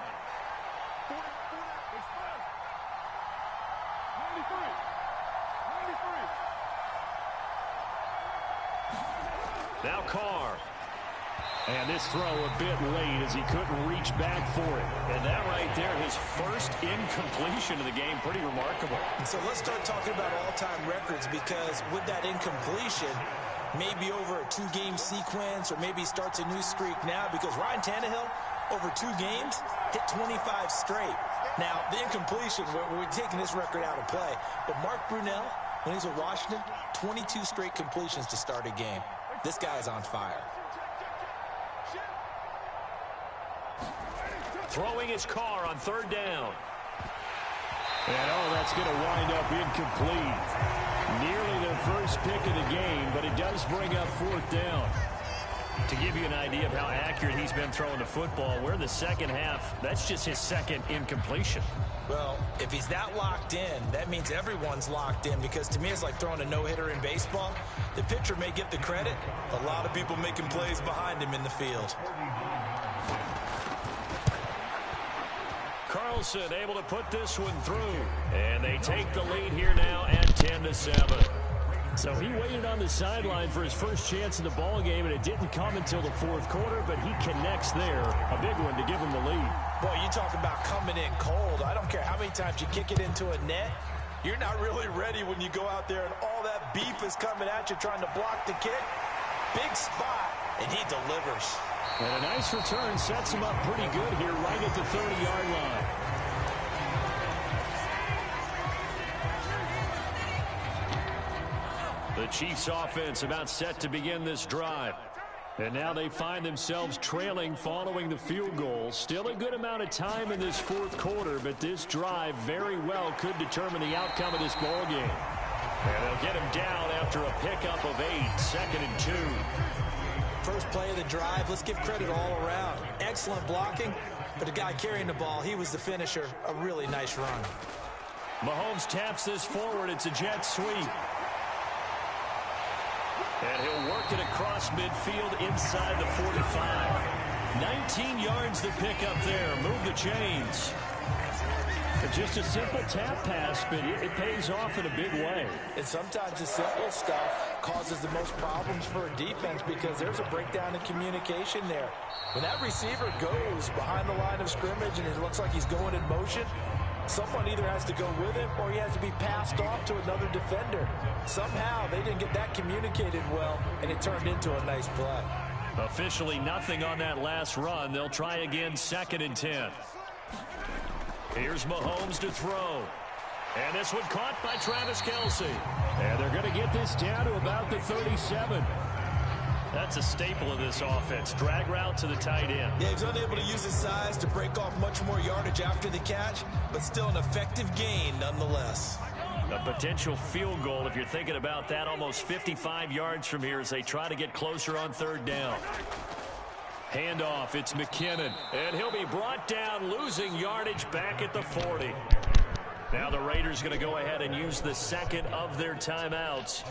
Speaker 2: Now Carr. And this throw a bit late as he couldn't reach back for it. And that right there, his first incompletion of the game, pretty remarkable.
Speaker 3: So let's start talking about all-time records, because with that incompletion, maybe over a 2-game sequence, or maybe starts a new streak now, because Ryan Tannehill, over 2 games, hit 25 straight. Now, the incompletion, we're taking this record out of play. But Mark Brunell, when he was at Washington, 22 straight completions to start a game. This guy's on fire.
Speaker 2: Throwing his Carr on 3rd down.
Speaker 4: And that's going to wind up incomplete. Nearly their first pick of the game, but it does bring up 4th down.
Speaker 2: To give you an idea of how accurate he's been throwing the football, we're in the second half. That's just his 2nd incompletion.
Speaker 3: Well, if he's that locked in, that means everyone's locked in, because to me it's like throwing a no-hitter in baseball. The pitcher may get the credit. A lot of people making plays behind him in the field.
Speaker 2: Carlson able to put this one through. And they take the lead here now at 10-7.
Speaker 4: So he waited on the sideline for his first chance in the ball game, and it didn't come until the 4th quarter, but he connects there. A big one to give him the lead.
Speaker 3: Boy, you talk about coming in cold. I don't care how many times you kick it into a net. You're not really ready when you go out there and all that beef is coming at you trying to block the kick. Big spot, and he delivers.
Speaker 4: And a nice return sets him up pretty good here right at the 30-yard line.
Speaker 2: The Chiefs offense about set to begin this drive.
Speaker 4: And now they find themselves trailing following the field goal. Still a good amount of time in this 4th quarter, but this drive very well could determine the outcome of this ball game.
Speaker 2: And they'll get him down after a pickup of 8, 2nd and 2.
Speaker 3: First play of the drive, let's give credit all around. Excellent blocking, but the guy carrying the ball, he was the finisher. A really nice run.
Speaker 2: Mahomes taps this forward. It's a jet sweep. And he'll work it across midfield inside the 45. 19 yards to pick up there. Move the chains.
Speaker 4: Just a simple tap pass, but it pays off in a big way.
Speaker 3: And sometimes the simple stuff causes the most problems for a defense, because there's a breakdown in communication there. When that receiver goes behind the line of scrimmage and it looks like he's going in motion, someone either has to go with him or he has to be passed off to another defender. Somehow they didn't get that communicated well, and it turned into a nice play.
Speaker 2: Officially nothing on that last run. They'll try again, 2nd and 10. Here's Mahomes to throw. And this one caught by Travis Kelce.
Speaker 4: And they're going to get this down to about the 37.
Speaker 2: That's a staple of this offense. Drag route to the tight end.
Speaker 3: Yeah, he's unable to use his size to break off much more yardage after the catch, but still an effective gain nonetheless.
Speaker 2: A potential field goal, if you're thinking about that, almost 55 yards from here as they try to get closer on 3rd down. Handoff, it's McKinnon, and he'll be brought down, losing yardage back at the 40. Now the Raiders going to go ahead and use the 2nd of their timeouts.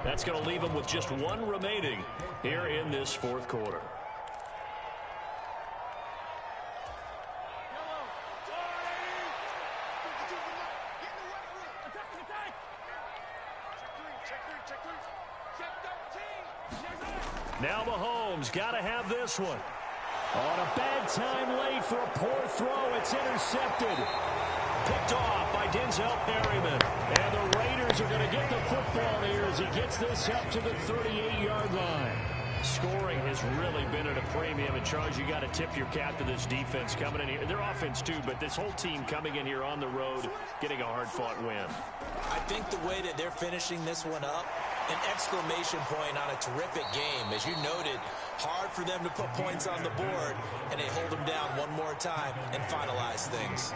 Speaker 2: That's going to leave them with just 1 remaining here in this 4th quarter. Now Mahomes got to have this one.
Speaker 4: On a bad time late for a poor throw. It's intercepted.
Speaker 2: Picked off by Denzel Perryman.
Speaker 4: And the Raiders are going to get the football here as he gets this up to the 38-yard line. Scoring has really been at a premium. And, Charles, you got to tip your cap to this defense coming in here. Their offense, too, but this whole team coming in here on the road, getting a hard-fought win.
Speaker 3: I think the way that they're finishing this one up, an exclamation point on a terrific game. As you noted, hard for them to put points on the board, and they hold them down one more time and finalize things.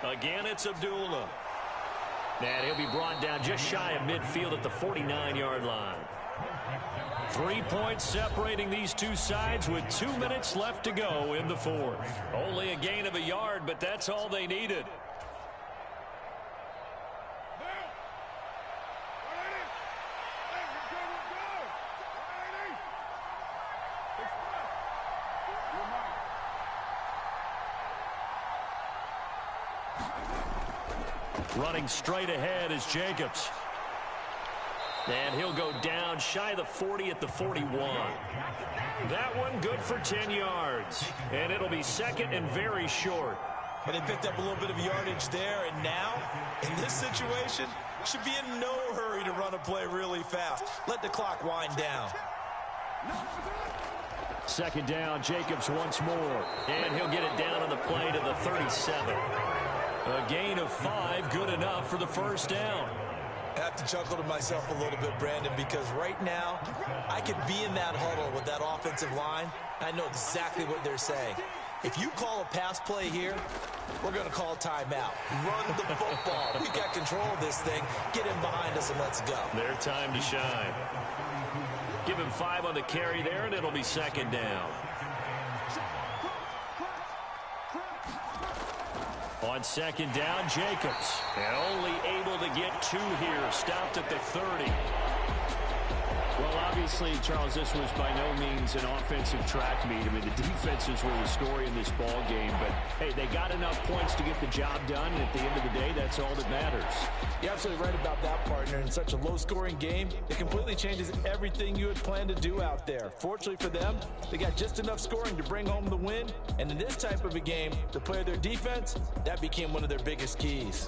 Speaker 2: Again, it's Abdullah. And he'll be brought down just shy of midfield at the 49-yard line. 3 points separating these two sides with 2 minutes left to go in the fourth. Only a gain of a yard, but that's all they needed. Running straight ahead is Jacobs. And he'll go down shy of the 40 at the 41. That one good for 10 yards. And it'll be second and very short.
Speaker 3: And they picked up a little bit of yardage there. And now, in this situation, should be in no hurry to run a play really fast. Let the clock wind down.
Speaker 4: Second down, Jacobs once more.
Speaker 2: And he'll get it down on the play to the 37. A gain of 5, good enough for the first down.
Speaker 3: I have to chuckle to myself a little bit, Brandon, because right now I could be in that huddle with that offensive line. I know exactly what they're saying. If you call a pass play here, we're going to call timeout. Run the football. We got control of this thing. Get in behind us and let's go.
Speaker 2: Their time to shine. Give him 5 on the carry there, and it'll be second down. On second down, Jacobs. And only able to get 2 here. Stopped at the 30.
Speaker 4: Well, obviously, Charles, this was by no means an offensive track meet. I mean, the defenses were the story in this ball game. But, hey, they got enough points to get the job done. And at the end of the day, that's all that matters.
Speaker 3: You're absolutely right about that, partner. In such a low-scoring game, it completely changes everything you had planned to do out there. Fortunately for them, they got just enough scoring to bring home the win. And in this type of a game, to play their defense, that became one of their biggest keys.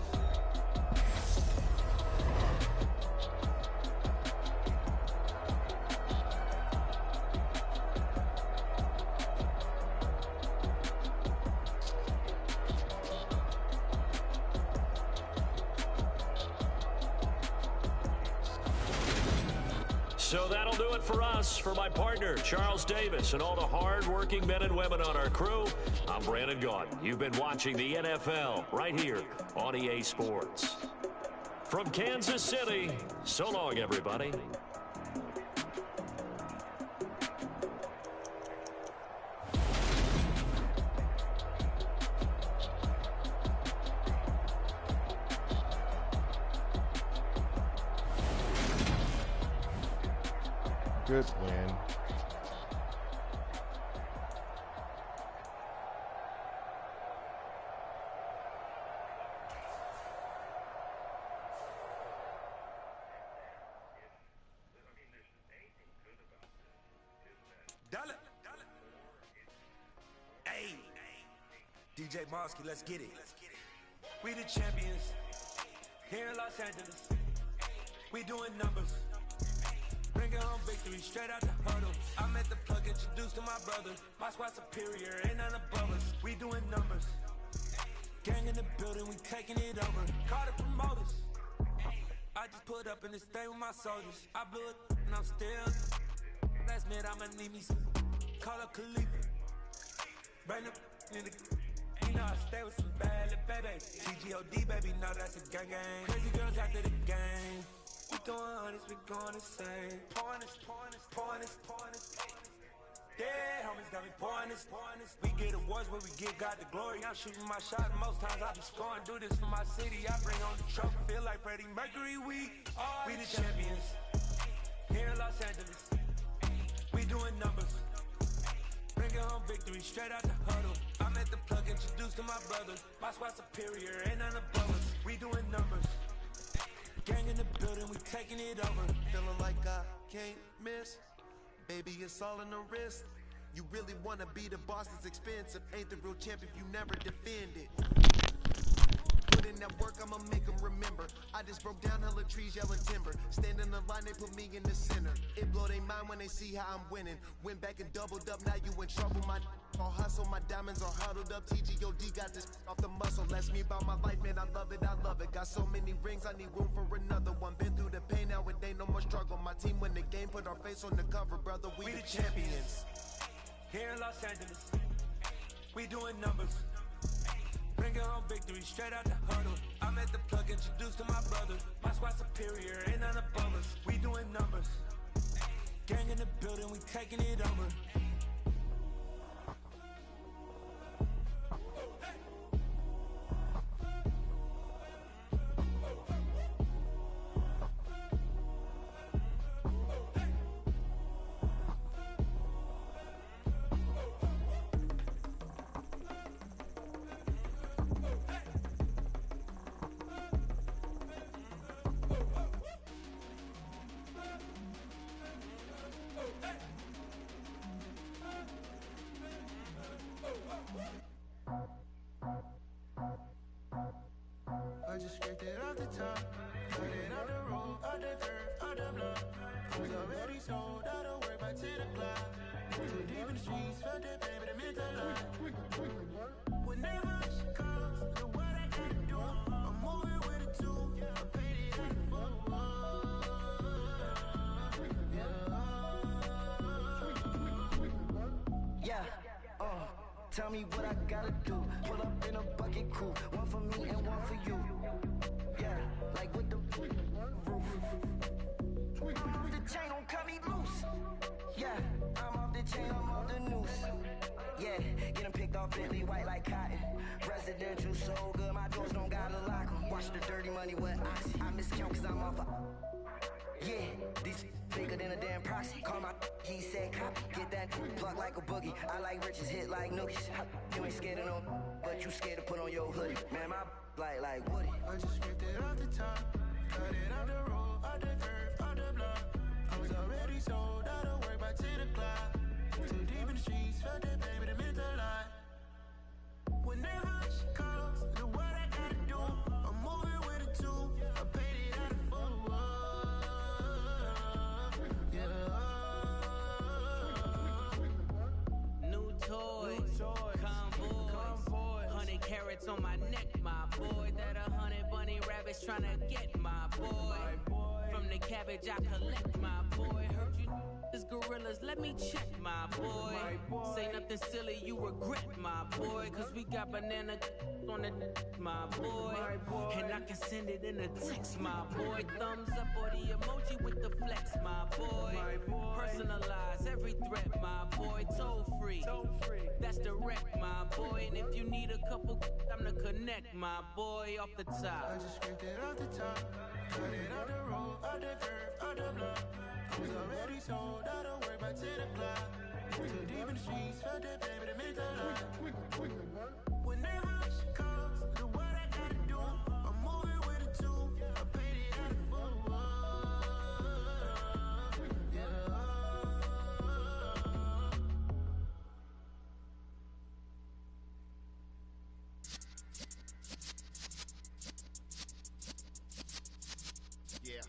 Speaker 2: So that'll do it for us. For my partner, Charles Davis, and all the hard-working men and women on our crew, I'm Brandon Gaudin. You've been watching the NFL right here on EA Sports. From Kansas City, so long, everybody.
Speaker 5: Good win.
Speaker 1: Hey, DJ Mosky, let's get it. We the champions here in Los Angeles. We doing numbers. Bringing home victory straight out the huddle. I'm at the plug, introduced to my brother. My squad superior, ain't none above us. We doing numbers. Gang in the building, we taking it over. Call the promoters. I just put up in this thing with my soldiers. I blew it and I'm still. Last minute I'ma need me some. Call up Khalifa. Bring them in the. You know I stay with some bad little baby. TGOD baby, know that's a gang gang. Crazy girls after the game. We doing honest, we going insane. Pouring this. Yeah, homies got me pouring this. We get awards where we give God the glory. I'm shooting my shot, and most times I be scoring. Do this for my city, I bring on the trophy. Feel like Freddie Mercury, we the champions. Here in Los Angeles, we doing numbers. Bringing home victory straight out the huddle. I'm at the plug, introduced to my brother. My squad superior, ain't none above us. We doing numbers. Gang in the building, we taking it over.
Speaker 7: Feeling like I can't miss. Baby, it's all in the wrist. You really wanna be the boss, it's expensive. Ain't the real champ if you never defend it. Put in that work, I'ma make them remember. I just broke down hella trees, yelling timber. Stand in the line, they put me in the center. It blow they mind when they see how I'm winning. Went back and doubled up, now you in trouble. My all hustle, my diamonds are huddled up. TGOD got this off the muscle. That's me about my life, man, I love it, I love it. Got so many rings, I need room for another one. Been through the pain, now it ain't no more struggle. My team win the game, put our face on the cover, brother, we the champions.
Speaker 1: Here in Los Angeles, we doing numbers. Bringing home victory straight out the huddle. I'm at the plug, introduced to my brother. My squad superior, ain't none above us. We doing numbers. Gang in the building, we taking it over.
Speaker 7: I just scraped it off the top, cut it out the road, out the curve, out the block. I was already sold, I don't work by 10 o'clock. Too deep in the streets, felt that pain, but it meant a lot. Whenever she calls, the what I gotta do, I'm moving with it too. I paid it out the full.
Speaker 8: Yeah, tell me what I gotta do. Pull up in a bucket crew, one for me and one for you. Yeah, like with the roof. I'm off the chain, don't cut me loose. Yeah, I'm off the chain, I'm off the noose. Yeah, get them picked off Bentley, white like cotton. Residential so good, my doors don't gotta lock 'em. Watch the dirty money with oxy. I miscount cause I'm off a... Yeah, these bigger than a damn proxy. Call my he said copy. Get that plug like a boogie. I like riches, hit like nookies. You ain't scared of no, but you scared to put on your hoodie. Man, my like Woody.
Speaker 7: I just scraped it off the top, cut it out the road, out the curve, out the block. I was already sold, I don't work by 10 o'clock. Too deep in the streets, felt that pain, but it meant a lot. Whenever she calls, the what I gotta do, I'm moving with it too. I paid it out the full.
Speaker 6: New toys, convoys, 100 carats on my neck, my boy. That 100 bunny rabbits tryna get my boy. From the cabbage I collect, my boy. Heard you is gorillas, let me check, my boy. Say nothing silly, you regret, my boy. Cause we got banana on the my boy. And I can send it in a text, my boy. Thumbs up or the emoji with the flex, my boy. Personalize every threat, my boy. Toll free, that's direct, my boy. And if you need a couple, I'm the connect, my boy. Off the top,
Speaker 7: I just scraped it off the top, cut it out the road, out the curve, out the block. I was already sold, I don't work by 10 o'clock. Too deep in the streets, felt that pain, but it meant a lot. Whenever she calls, the what I gotta do, I'm moving with it too. I paid it out the full.
Speaker 9: Yeah.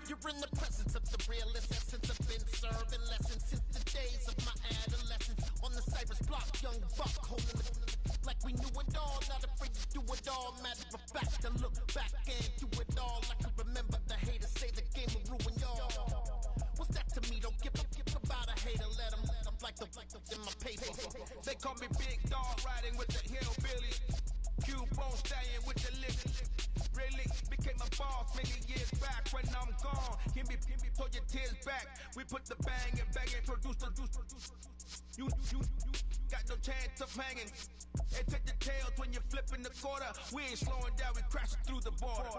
Speaker 9: You're in the presence of the realest essence. I've been serving lessons since the days of my adolescence. On the Cypress block, young buck holding it like we knew it all. Not afraid to do it all. Matter of fact, to look back and do it all. I could remember the haters say the game will ruin y'all. What's that to me? Don't give a about a hater. Let them like the in my paper.
Speaker 1: They call me Big Dog, riding with the hillbilly. Q-Bone staying with the lift. Really became a boss many years back. When I'm gone, give me, pull your tears back. We put the bang and produce. You got no chance of hanging. And take the tails when you're flipping the quarter. We ain't slowing down, we crashing through the border.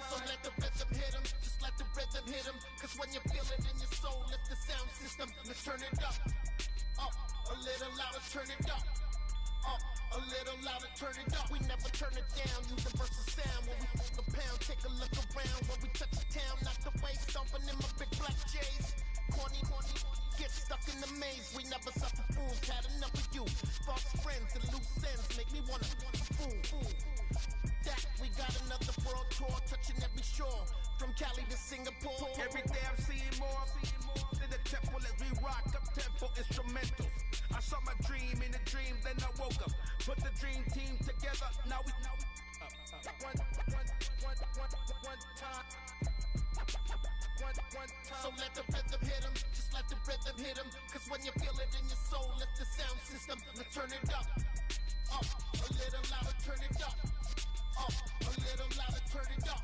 Speaker 9: So let the rhythm hit him, just let the rhythm hit him. Cause when you feel it in your soul, lift the sound system. Now turn it up, a little louder, turn it up, A little louder, turn it up. We never turn it down. Universal sound when we the pound. Take a look around when we touch the town. Knock the waist, stomping in my big black J's. Corny, get stuck in the maze. We never suffer fools. Had enough of you. False friends and loose ends make me wanna fool. That we got another world tour, touching every shore, from Cali to Singapore.
Speaker 10: Every day I'm seeing more in the temple as we rock up tempo instrumentals. I saw my dream in a dream, then I woke up. Put the dream team together. Now we one time.
Speaker 9: So let the rhythm hit 'em, just let the rhythm hit 'em. Cause when you feel it in your soul, lift the sound system and turn it up. Up, a little louder, turn it up. Up, a little louder, turn it up.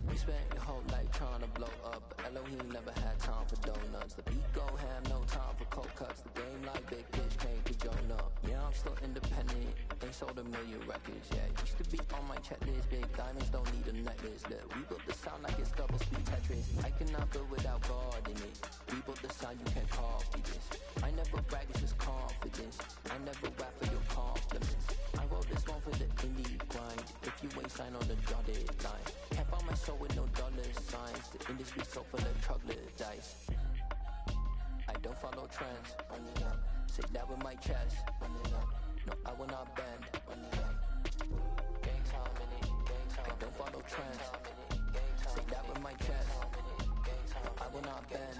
Speaker 6: We spent your whole life trying to blow up, but Elohim never had time for donuts. The beat go ham, no time for cold cuts. The game like big bitch came to join up. Yeah, I'm still independent, ain't sold a million records yet. Used to be on my checklist, big diamonds don't need a necklace. Look, we built the sound like it's double speed Tetris. I cannot build without God in it. We built the sound, you can't copy this. I never brag, it's just confidence. I never rap for your compliments. I wrote this one for the indie grind. If you ain't signed on the dotted line, can't buy my soul with no dollar signs. The industry so full of troglodytes. I don't follow trends. Say that with my chest. No, I will not bend. Gang time in it. I don't follow trends. Say that with my chest. No, I will not bend.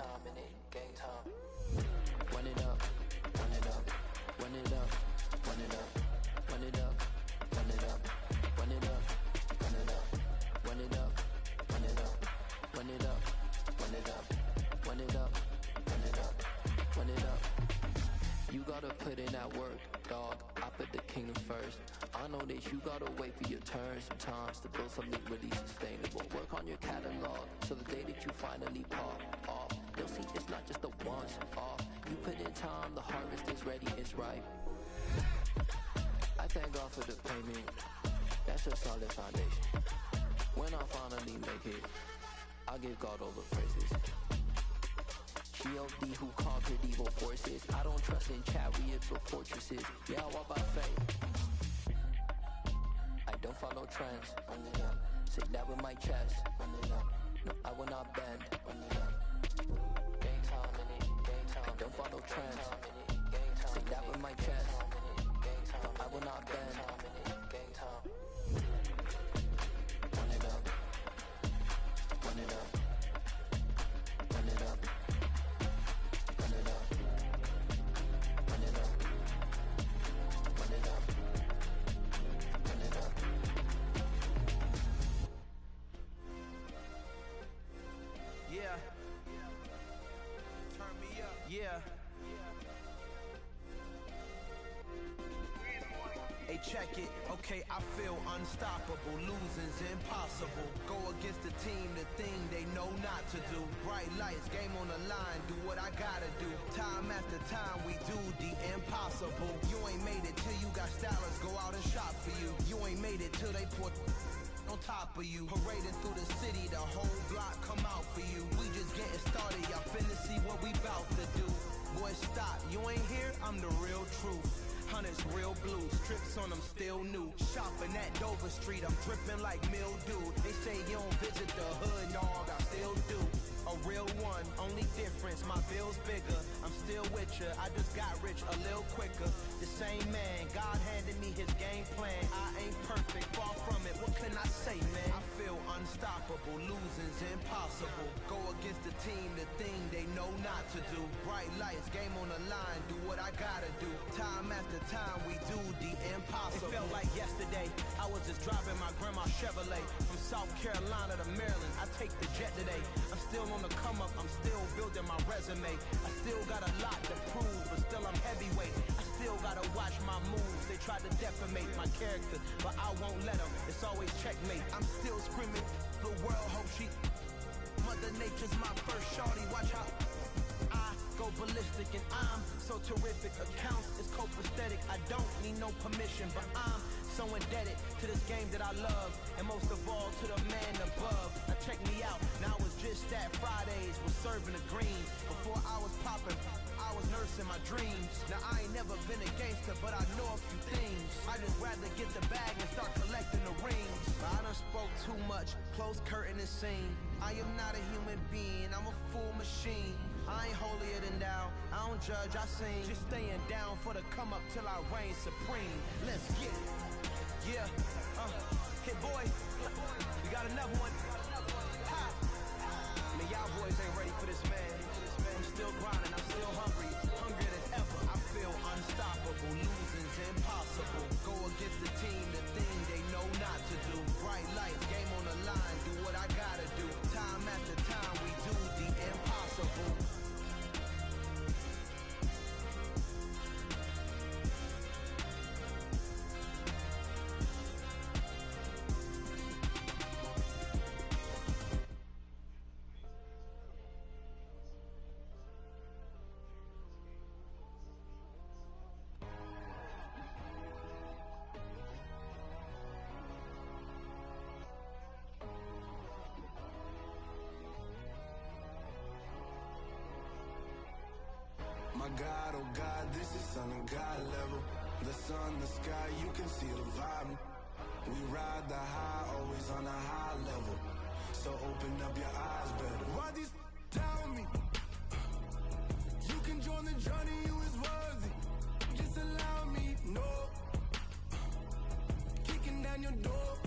Speaker 6: Gang time. Run it up. Run it up. Run it up. Run it up. Run it up. Run it up. Run it up. Run it up. Run it up. Run it up. Run it up. Run it up. Run it up. Run it up. Run it up. You gotta put in that work, dog. I put the kingdom first. I know that you gotta wait for your turn sometimes to build something really sustainable. Work on your catalog so the day that you finally pop off, you'll see it's not just a once off. You put in time, the harvest is ready, it's ripe. I thank God for the payment. That's a solid foundation. When I finally make it, I'll give God all the praises. G.O.D. who conquered evil forces. I don't trust in chariots or fortresses. Yeah, I walk by faith. I don't follow trends. Say that with my chest. No, I will not bend. Gang time in it. I don't follow trends. Say that with my chest. No, I will not bend. Gang time. Run it up. Run it up. Run it up. Run it up. Run it up. Run it up. Run it up.
Speaker 10: Yeah. Turn me up. Yeah. Hey, check it. Okay, I feel unstoppable. Losing's impossible. Go against the team, the thing they know not to do. Bright lights, game on the line. Do what I gotta do. Time after time, we do the impossible. You ain't made it till you got stylists go out and shop for you. You ain't made it till they put on top of you. Parading through the city, the whole block come out for you. We just getting started, y'all finna see what we bout to do. Boy, stop, you ain't here, I'm the real truth. Hunters real blues, trips on them still new. Shopping at Dover Street, I'm dripping like mildew. They say you don't visit the hood, dog, I still do. A real one, only difference, my bill's bigger. I'm still with ya, I just got rich a little quicker. The same man, God handed me his game plan. I ain't perfect, far from it, what can I say, man? I feel unstoppable, losing's impossible. Go against the team, the thing they know not to do. Bright lights, game on the line, do what I gotta do. Time after time, we do the impossible. It felt like yesterday, I was just driving my grandma's Chevrolet. From South Carolina to Maryland, I take the jet today. I'm still on the come up, I'm still building my resume. I still got a lot to prove, but still I'm heavyweight. I still gotta watch my moves. They tried to defamate my character, but I won't let them. It's always checkmate. I'm still screaming, the world hope she. Mother Nature's my first shorty. Watch how I go ballistic and I'm so terrific. Accounts is aesthetic, I don't need no permission, but I'm so indebted to this game that I love, and most of all to the man above. Now check me out, now it's just that Fridays was serving the green. Before I was popping, I was nursing my dreams. Now I ain't never been a gangster, but I know a few things. I just rather get the bag and start collecting the rings. But I done spoke too much, close curtain and scene. I am not a human being, I'm a full machine. I ain't holier than thou, I don't judge, I sing. Just staying down for the come up till I reign supreme. Let's get it. Yeah, hit boy, we got another one. Ha! I mean, y'all boys ain't ready for this, man. I'm still grinding, I'm still hungry, hungrier than ever. I feel unstoppable, losing's impossible. Go against the team, the thing they know not to do. Bright lights, game on the line, do what I gotta do. Time after time, we do the impossible.
Speaker 11: My God, oh God, this is Son of God level. The sun, the sky, you can see the vibe. We ride the high, always on a high level. So open up your eyes better. Why these tell me? You can join the journey, you is worthy. Just allow me, no. Kicking down your door.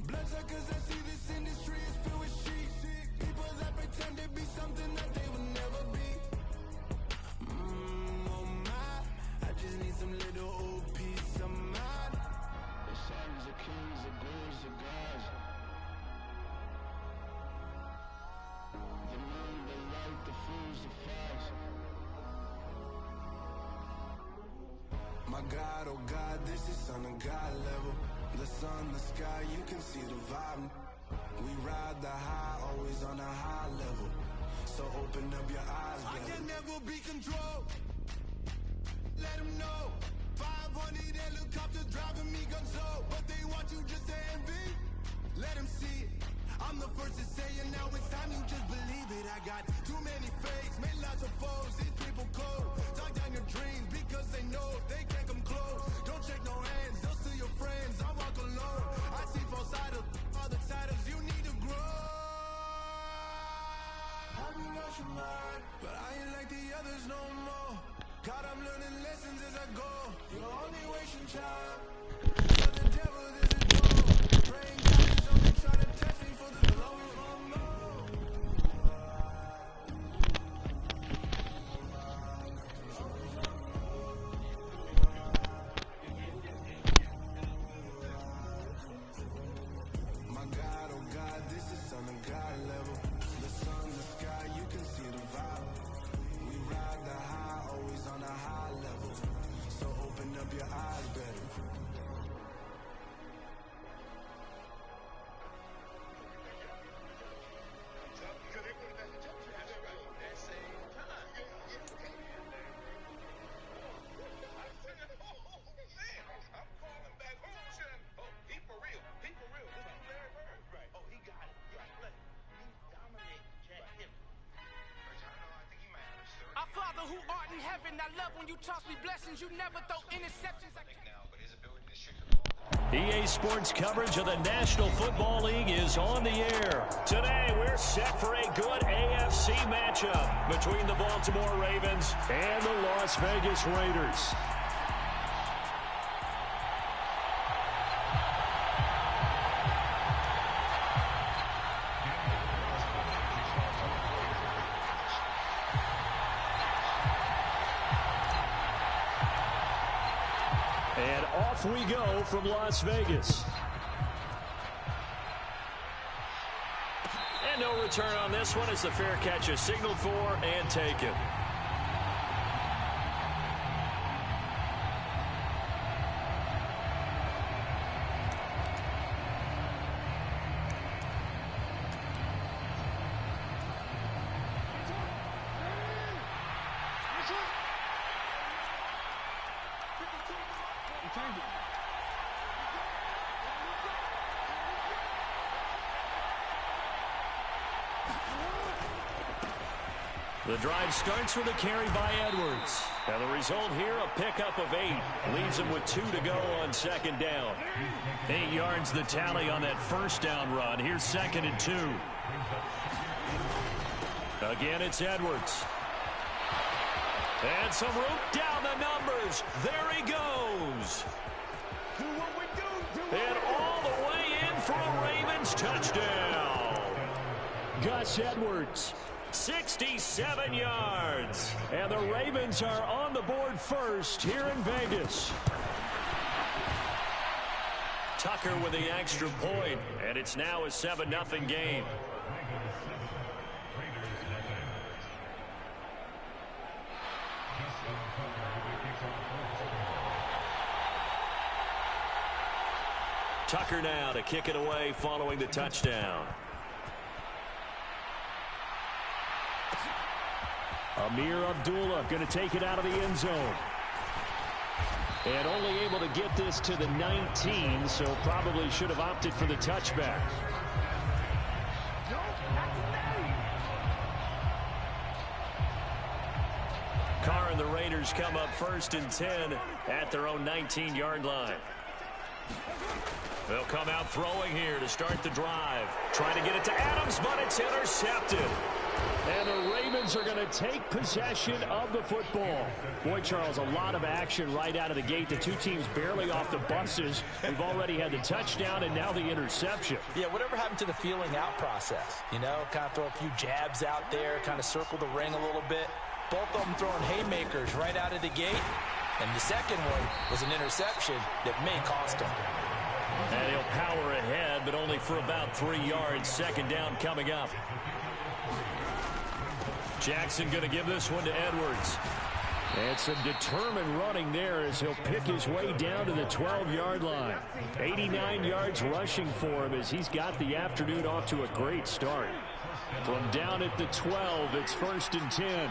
Speaker 11: Bloodsuckers, I see this industry is filled with sheep. People that pretend to be something that they will never be. Oh my, I just need some little old peace of mind. The sons of kings, the gurus of gods. The moon, the light, the fools, the facts. My God, oh God, this is Son of God level. The sun, the sky, you can see the vibe. We ride the high, always on a high level. So open up your eyes, baby. I can never be controlled. Let them know. 500 helicopters driving me gonzo. But they want you just to envy. Let them see it. I'm the first to say it, now it's time you just believe it. I got too many fakes, made lots of foes. These people cold. Talk down your dreams because they know they can't come close. Don't shake no hands, they'll steal your friends. I walk alone. I see false idols, other titles, you need to grow. I've been rushing mine, but I ain't like the others no more. God, I'm learning lessons as I go. You're only wasting time. For the devil, there's a door. Praying God is only trying to test me for the glory for more. My God, oh God, this is Son of God level. The sun, the sky, you can see the vibe. We ride the high, always on a high level. So open up your eyes, baby.
Speaker 12: Our Father who art in heaven, I love when you toss me blessings, you never throw interceptions.
Speaker 2: EA Sports coverage of the National Football League is on the air. Today, we're set for a good AFC matchup between the Baltimore Ravens and the Las Vegas Raiders. And off we go from Las Vegas. And no return on this one as the fair catch is signaled for and taken. The drive starts with a carry by Edwards. And the result here, a pickup of 8. Leaves him with 2 to go on second down. 8 yards the tally on that first down run. Here's 2nd and 2. Again, it's Edwards. And some room down the numbers. There he goes. And all the way in for a Ravens touchdown.
Speaker 4: Gus Edwards.
Speaker 2: 67 yards.
Speaker 4: And the Ravens are on the board first here in Vegas.
Speaker 2: Tucker with the extra point, and it's now a 7-0 game. Tucker now to kick it away following the touchdown.
Speaker 4: Amir Abdullah going to take it out of the end zone. And only able to get this to the 19, so probably should have opted for the touchback.
Speaker 2: Carr and the Raiders come up 1st and 10 at their own 19-yard line. They'll come out throwing here to start the drive. Trying to get it to Adams, but it's intercepted.
Speaker 4: And the Ravens are going to take possession of the football. Boy, Charles, a lot of action right out of the gate. The two teams barely off the buses. We've already had the touchdown and now the interception.
Speaker 3: Yeah, whatever happened to the feeling out process? You know, kind of throw a few jabs out there, kind of circle the ring a little bit. Both of them throwing haymakers right out of the gate. And the second one was an interception that may cost him.
Speaker 2: And he'll power ahead, but only for about 3 yards. Second down coming up. Jackson going to give this one to Edwards.
Speaker 4: And some determined running there as he'll pick his way down to the 12-yard line. 89 yards rushing for him as he's got the afternoon off to a great start. From down at the 12, it's 1st and 10.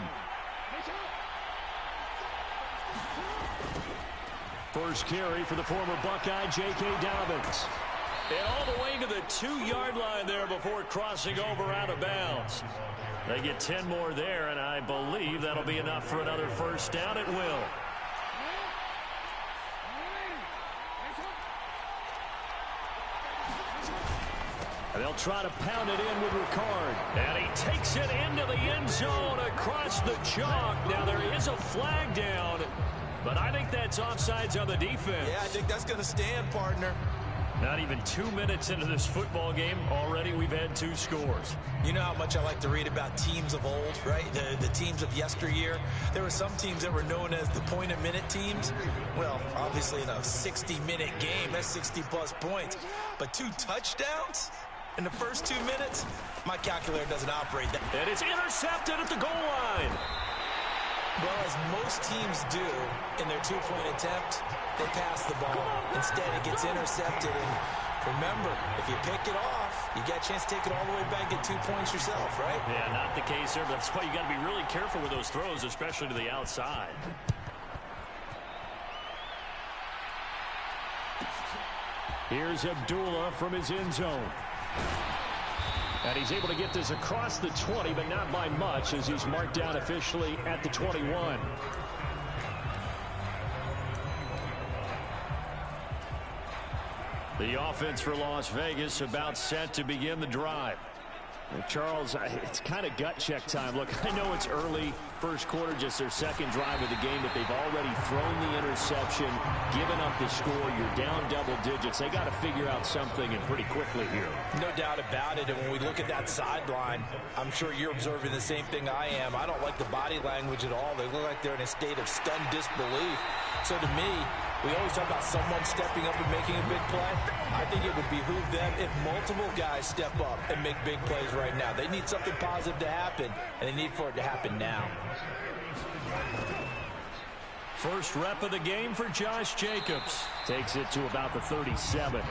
Speaker 4: First carry for the former Buckeye, J.K. Dobbins.
Speaker 2: And all the way to the 2-yard line there before crossing over out of bounds. They get 10 more there, and I believe that'll be enough for another first down. It will.
Speaker 4: And they'll try to pound it in with Ricard.
Speaker 2: And he takes it into the end zone across the chalk. Now there is a flag down, but I think that's offsides on the defense.
Speaker 3: Yeah, I think that's going to stand, partner.
Speaker 2: Not even 2 minutes into this football game, already we've had 2 scores.
Speaker 3: You know how much I like to read about teams of old, right? The teams of yesteryear. There were some teams that were known as the point-a-minute teams. Well, obviously in a 60-minute game, that's 60-plus points. But 2 touchdowns in the first 2 minutes? My calculator doesn't operate that.
Speaker 2: And it's intercepted at the goal line.
Speaker 3: Well, as most teams do in their 2-point attempt, they pass the ball. Instead, it gets intercepted. And remember, if you pick it off, you get a chance to take it all the way back and get 2 points yourself, right?
Speaker 2: Yeah, not the case there, but that's why you got to be really careful with those throws, especially to the outside.
Speaker 4: Here's Abdullah from his end zone. And he's able to get this across the 20, but not by much as he's marked down officially at the 21.
Speaker 2: The offense for Las Vegas about set to begin the drive.
Speaker 4: Charles, it's kind of gut check time. Look, I know it's early, first quarter, just their second drive of the game, but they've already thrown the interception, given up the score. You're down double digits. They got to figure out something, and pretty quickly here.
Speaker 3: No doubt about it. And when we look at that sideline, I'm sure you're observing the same thing I am. I don't like the body language at all. They look like they're in a state of stunned disbelief. So to me, we always talk about someone stepping up and making a big play. I think it would behoove them if multiple guys step up and make big plays right now. They need something positive to happen, and they need for it to happen now.
Speaker 2: First rep of the game for Josh Jacobs.
Speaker 4: Takes it to about the 37.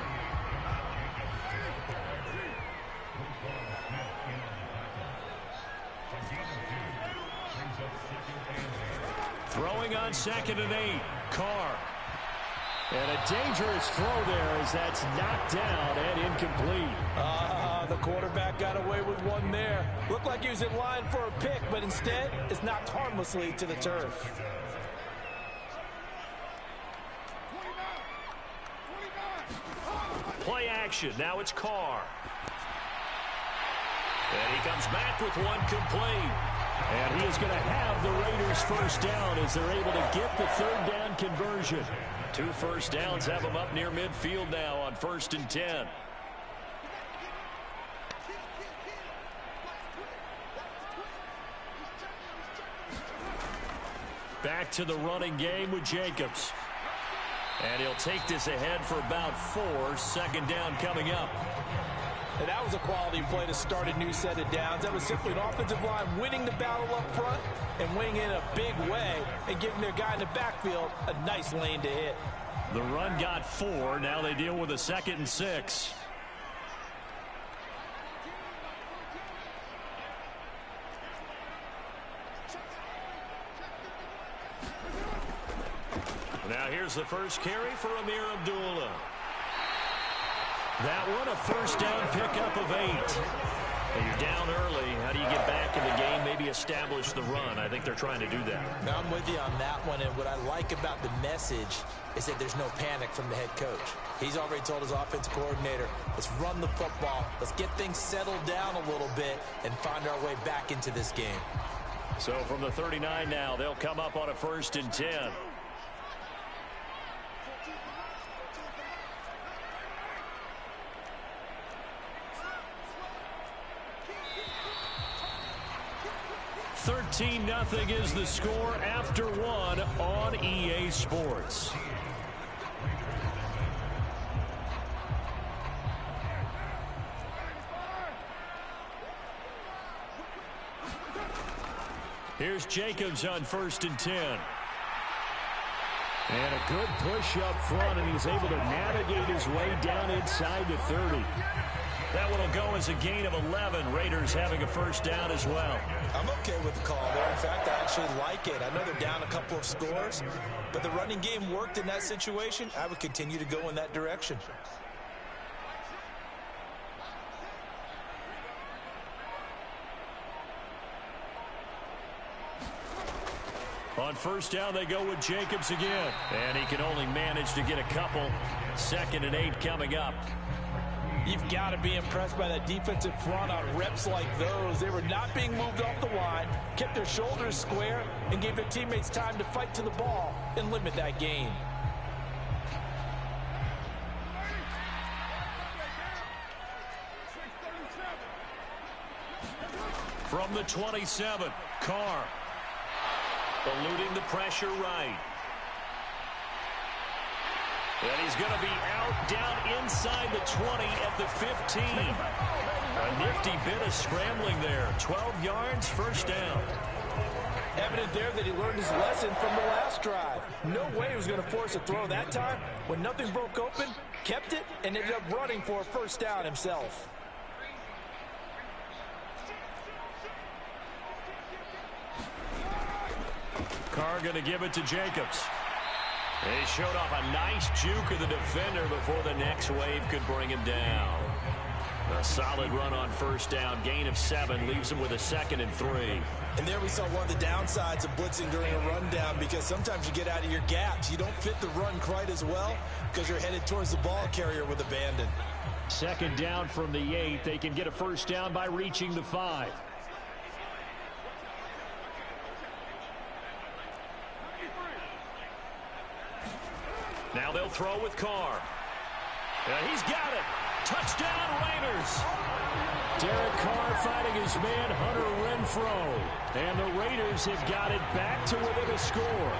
Speaker 2: Throwing on 2nd and 8. Carr.
Speaker 4: And a dangerous throw there as that's knocked down and incomplete.
Speaker 3: The quarterback got away with one there. Looked like he was in line for a pick, but instead it's knocked harmlessly to the turf.
Speaker 2: Play action. Now it's Carr. And he comes back with one complete.
Speaker 4: And he is going to have the Raiders first down as they're able to get the third down conversion.
Speaker 2: 2 first downs have them up near midfield now on 1st and 10. Back to the running game with Jacobs. And he'll take this ahead for about 4. 2nd down coming up.
Speaker 3: And that was a quality play to start a new set of downs. That was simply an offensive line winning the battle up front and winning in a big way and giving their guy in the backfield a nice lane to hit.
Speaker 2: The run got 4. Now they deal with a 2nd and 6. Now here's the first carry for Amir Abdullah. That one a first down pickup of 8. And you're down early. How do you get back in the game? Maybe establish the run. I think they're trying to do that.
Speaker 3: Now I'm with you on that one, and what I like about the message is that there's no panic from the head coach. He's already told his offensive coordinator, let's run the football, let's get things settled down a little bit and find our way back into this game.
Speaker 2: So from the 39 now, they'll come up on a 1st and 10. $13-0 is the score after 1 on EA Sports. Here's Jacobs on 1st and 10.
Speaker 4: And a good push up front, and he's able to navigate his way down inside the 30.
Speaker 2: That one will go as a gain of 11. Raiders having a first down as well.
Speaker 3: I'm okay with the call there. In fact, I actually like it. I know they're down a couple of scores, but the running game worked in that situation. I would continue to go in that direction.
Speaker 2: On 1st down, they go with Jacobs again. And he can only manage to get a couple. 2nd and 8 coming up.
Speaker 3: You've got to be impressed by that defensive front on reps like those. They were not being moved off the line, kept their shoulders square, and gave their teammates time to fight to the ball and limit that gain.
Speaker 2: From the 27, Carr. Eluding the pressure right. And he's going to be out down inside the 20 at the 15. A nifty bit of scrambling there. 12 yards, first down.
Speaker 3: Evident there that he learned his lesson from the last drive. No way he was going to force a throw that time. When nothing broke open, kept it, and ended up running for a first down himself.
Speaker 2: Carr going to give it to Jacobs. He showed off a nice juke of the defender before the next wave could bring him down. A solid run on first down. Gain of 7 leaves him with a 2nd and 3.
Speaker 3: And there we saw one of the downsides of blitzing during a rundown, because sometimes you get out of your gaps. You don't fit the run quite as well because you're headed towards the ball carrier with abandon.
Speaker 4: 2nd down from the 8. They can get a first down by reaching the 5.
Speaker 2: Now they'll throw with Carr. He's got it. Touchdown, Raiders.
Speaker 4: Derek Carr fighting his man, Hunter Renfrow. And the Raiders have got it back to within a score.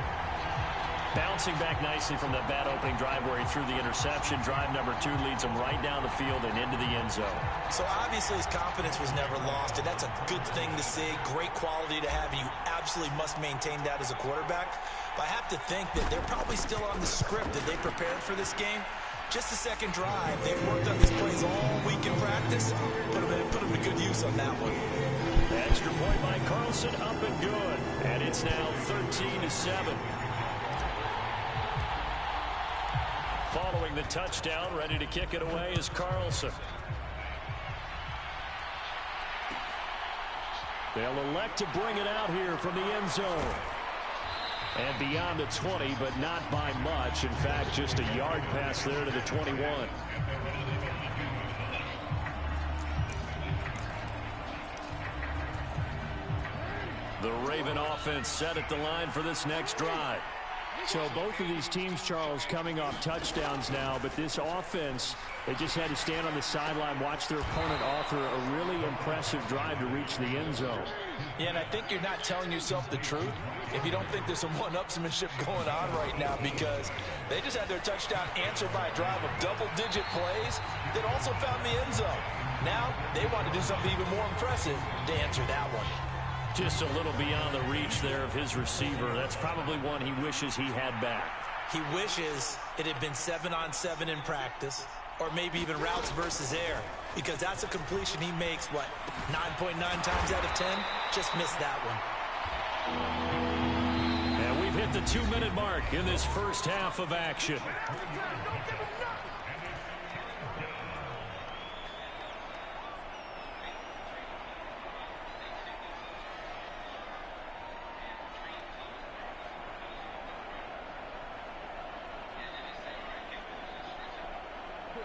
Speaker 2: Bouncing back nicely from that bad opening drive where he threw the interception. Drive number 2 leads him right down the field and into the end zone.
Speaker 3: So obviously his confidence was never lost, and that's a good thing to see. Great quality to have. You absolutely must maintain that as a quarterback. But I have to think that they're probably still on the script that they prepared for this game. Just the second drive. They've worked on these plays all week in practice. Put them to good use on that one.
Speaker 2: Extra point by Carlson, up and good. And it's now 13-7. Throwing the touchdown, ready to kick it away is Carlson. They'll elect to bring it out here from the end zone. And beyond the 20, but not by much. In fact, just a yard pass there to the 21. The Raven offense set at the line for this next drive.
Speaker 4: So both of these teams, Charles, coming off touchdowns now, but this offense, they just had to stand on the sideline, watch their opponent author a really impressive drive to reach the end zone.
Speaker 3: Yeah, and I think you're not telling yourself the truth if you don't think there's some one-upsmanship going on right now, because they just had their touchdown answered by a drive of double-digit plays that also found the end zone. Now they want to do something even more impressive to answer that one.
Speaker 2: Just a little beyond the reach there of his receiver. That's probably one he wishes he had back.
Speaker 3: He wishes it had been 7-on-7 in practice, or maybe even routes versus air, because that's a completion he makes, 9.9 times out of 10? Just missed that one.
Speaker 2: And we've hit the 2-minute mark in this first half of action.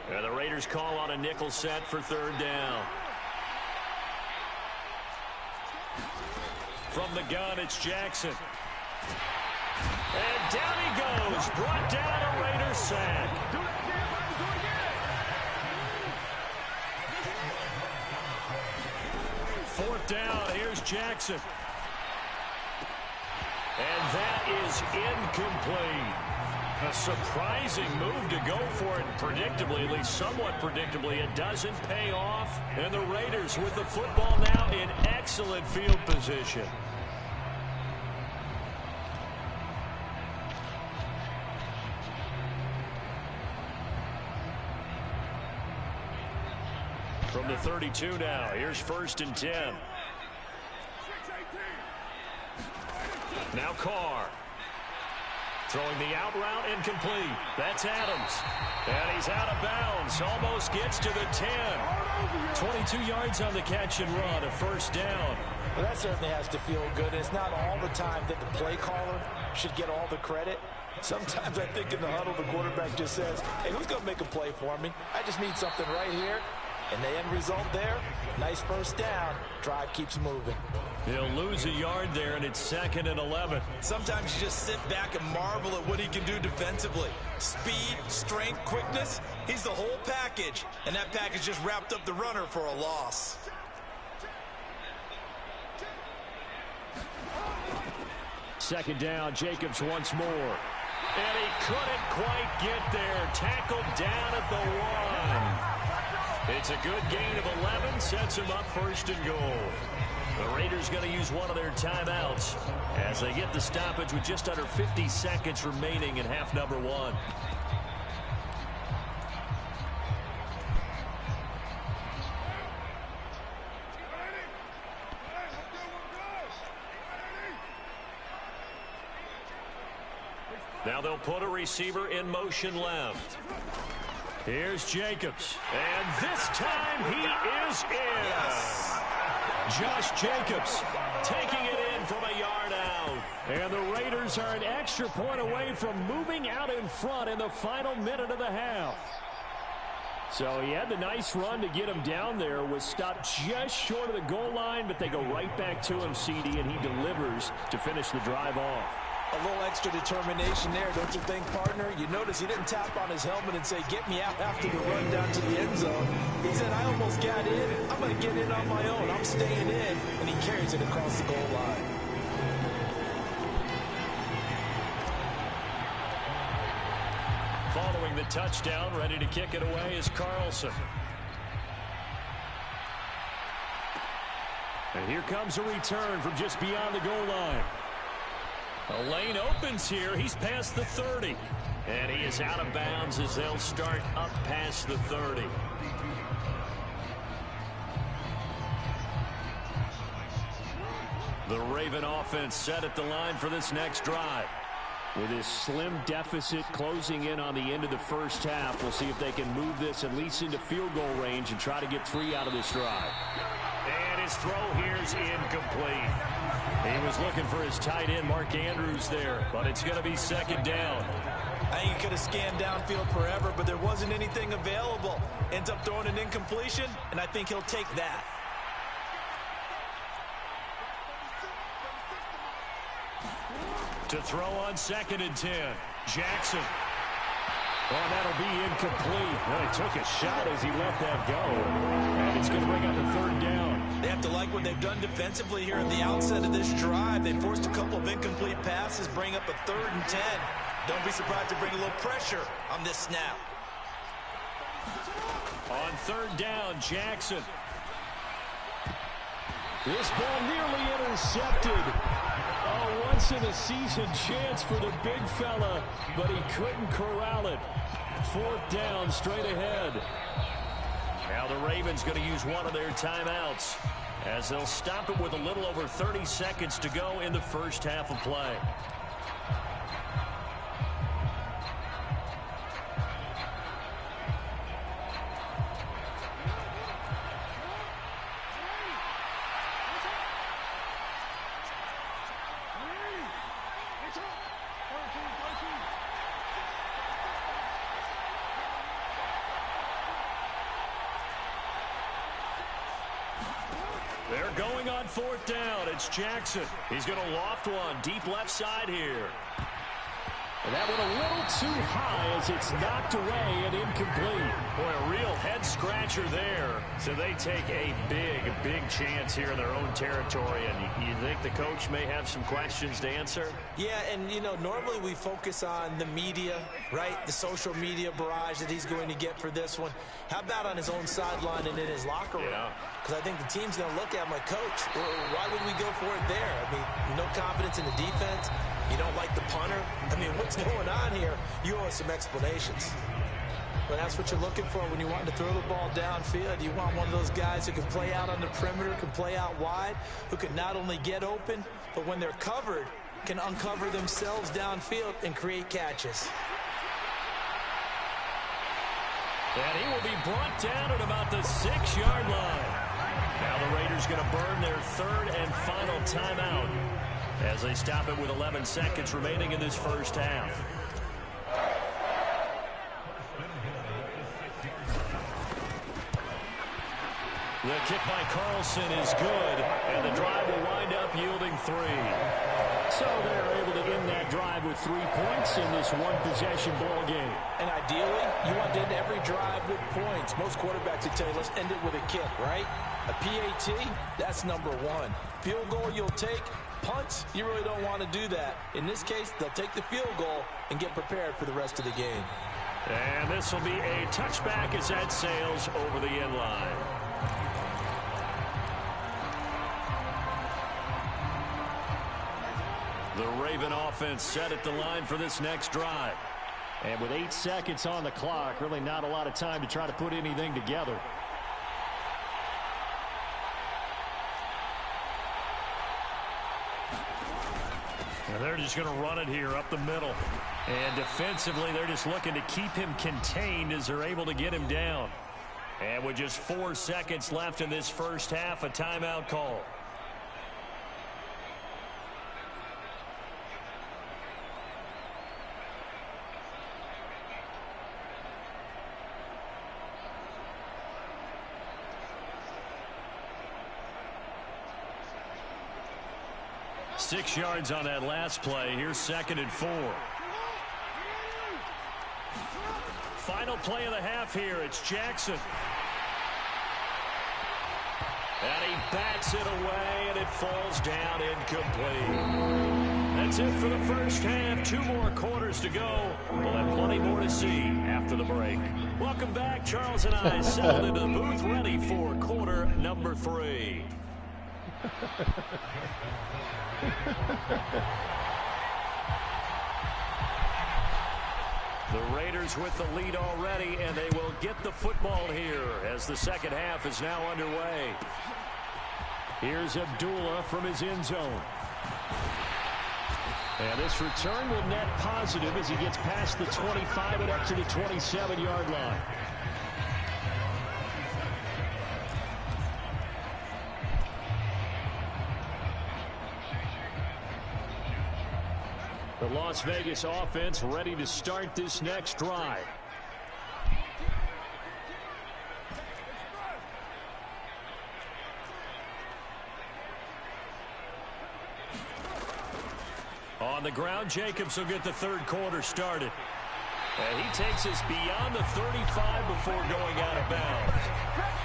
Speaker 2: And the Raiders call on a nickel set for third down. From the gun, it's Jackson. And down he goes. Brought down a Raiders sack. Fourth down, here's Jackson. And that is incomplete. A surprising move to go for it, predictably, at least somewhat predictably. It doesn't pay off, and the Raiders with the football now in excellent field position. From the 32 now, here's 1st and 10. Now Carr. Throwing the out route, incomplete. That's Adams. And he's out of bounds. Almost gets to the 10. 22 yards on the catch and run, a first down.
Speaker 3: Well, that certainly has to feel good. It's not all the time that the play caller should get all the credit. Sometimes I think in the huddle, the quarterback just says, hey, who's going to make a play for me? I just need something right here. And the end result there, nice first down. Drive keeps moving.
Speaker 2: He'll lose a yard there, and it's 2nd and 11.
Speaker 3: Sometimes you just sit back and marvel at what he can do defensively. Speed, strength, quickness, he's the whole package. And that package just wrapped up the runner for a loss.
Speaker 4: Second down, Jacobs once more.
Speaker 2: And he couldn't quite get there. Tackled down at the 1. It's a good gain of 11, sets him up 1st and goal. The Raiders going to use one of their timeouts as they get the stoppage with just under 50 seconds remaining in half number 1. Now they'll put a receiver in motion left. Here's Jacobs. And this time he is in. Yes. Josh Jacobs taking it in from a yard out. And the Raiders are an extra point away from moving out in front in the final minute of the half. So he had the nice run to get him down there. Was stopped just short of the goal line, but they go right back to him, CD, and he delivers to finish the drive off.
Speaker 3: A little extra determination there, don't you think, partner? You notice he didn't tap on his helmet and say, get me out after the run down to the end zone. He said, I almost got in. I'm going to get in on my own. I'm staying in. And he carries it across the goal line.
Speaker 2: Following the touchdown, ready to kick it away is Carlson. And here comes a return from just beyond the goal line. A lane opens here. He's past the 30. And he is out of bounds as they'll start up past the 30. The Raven offense set at the line for this next drive.
Speaker 4: With this slim deficit closing in on the end of the first half, we'll see if they can move this at least into field goal range and try to get 3 out of this drive.
Speaker 2: And his throw here is incomplete. He was looking for his tight end, Mark Andrews, there, but it's going to be second down.
Speaker 3: I think he could have scanned downfield forever, but there wasn't anything available. Ends up throwing an incompletion, and I think he'll take that.
Speaker 2: To throw on 2nd and 10. Jackson. Oh, that'll be incomplete. Well, he took a shot as he let that go. And it's going to bring up a 3rd down.
Speaker 3: They have to like what they've done defensively here at the outset of this drive. They forced a couple of incomplete passes, bring up a 3rd and 10. Don't be surprised to bring a little pressure on this snap.
Speaker 2: On 3rd down, Jackson.
Speaker 4: This ball nearly intercepted. A once-in-a-season chance for the big fella, but he couldn't corral it. 4th down, straight ahead.
Speaker 2: Now the Ravens going to use one of their timeouts as they'll stop it with a little over 30 seconds to go in the first half of play. They're going on 4th down. It's Jackson. He's going to loft one deep left side here.
Speaker 4: And that went a little too high as it's knocked away and incomplete.
Speaker 2: Boy, a real head-scratcher there. So they take a big chance here in their own territory. And you think the coach may have some questions to answer?
Speaker 3: Yeah, and, you know, normally we focus on the media, right? The social media barrage that he's going to get for this one. How about on his own sideline and in his locker room? Because I think the team's going to look at my coach. Why would we go for it there? I mean, no confidence in the defense. You don't like the punter? I mean, what's going on here? You owe us some explanations. But that's what you're looking for when you want to throw the ball downfield. You want one of those guys who can play out on the perimeter, can play out wide, who can not only get open, but when they're covered, can uncover themselves downfield and create catches.
Speaker 2: And he will be brought down at about the 6-yard line. Now the Raiders going to burn their 3rd and final timeout as they stop it with 11 seconds remaining in this first half. The kick by Carlson is good, and the drive will wind up yielding 3.
Speaker 4: So they're able to end that drive with 3 points in this one-possession ball game.
Speaker 3: And ideally, you want to end every drive with points. Most quarterbacks would tell you, let's end it with a kick, right? A PAT, that's number 1. Field goal you'll take. Punts, you really don't want to do that. In this case, they'll take the field goal and get prepared for the rest of the game.
Speaker 2: And this will be a touchback as that sails over the end line. The Raven offense set at the line for this next drive.
Speaker 4: And with 8 seconds on the clock, really not a lot of time to try to put anything together.
Speaker 2: And they're just going to run it here up the middle. And defensively, they're just looking to keep him contained as they're able to get him down. And with just 4 seconds left in this first half, a timeout call. Six yards on that last play. Here's 2nd and 4. Final play of the half here. It's Jackson. And he bats it away, and it falls down incomplete. That's it for the first half. 2 more quarters to go. We'll have plenty more to see after the break. Welcome back. Charles and I settled into the booth, ready for quarter number 3. The Raiders with the lead already, and they will get the football here as the second half is now underway.
Speaker 4: Here's Abdullah from his end zone. And this return will net positive as he gets past the 25 and up to the 27-yard line. The Las Vegas offense ready to start this next drive. On the ground, Jacobs will get the third quarter started. And he takes us beyond the 35 before going out of bounds.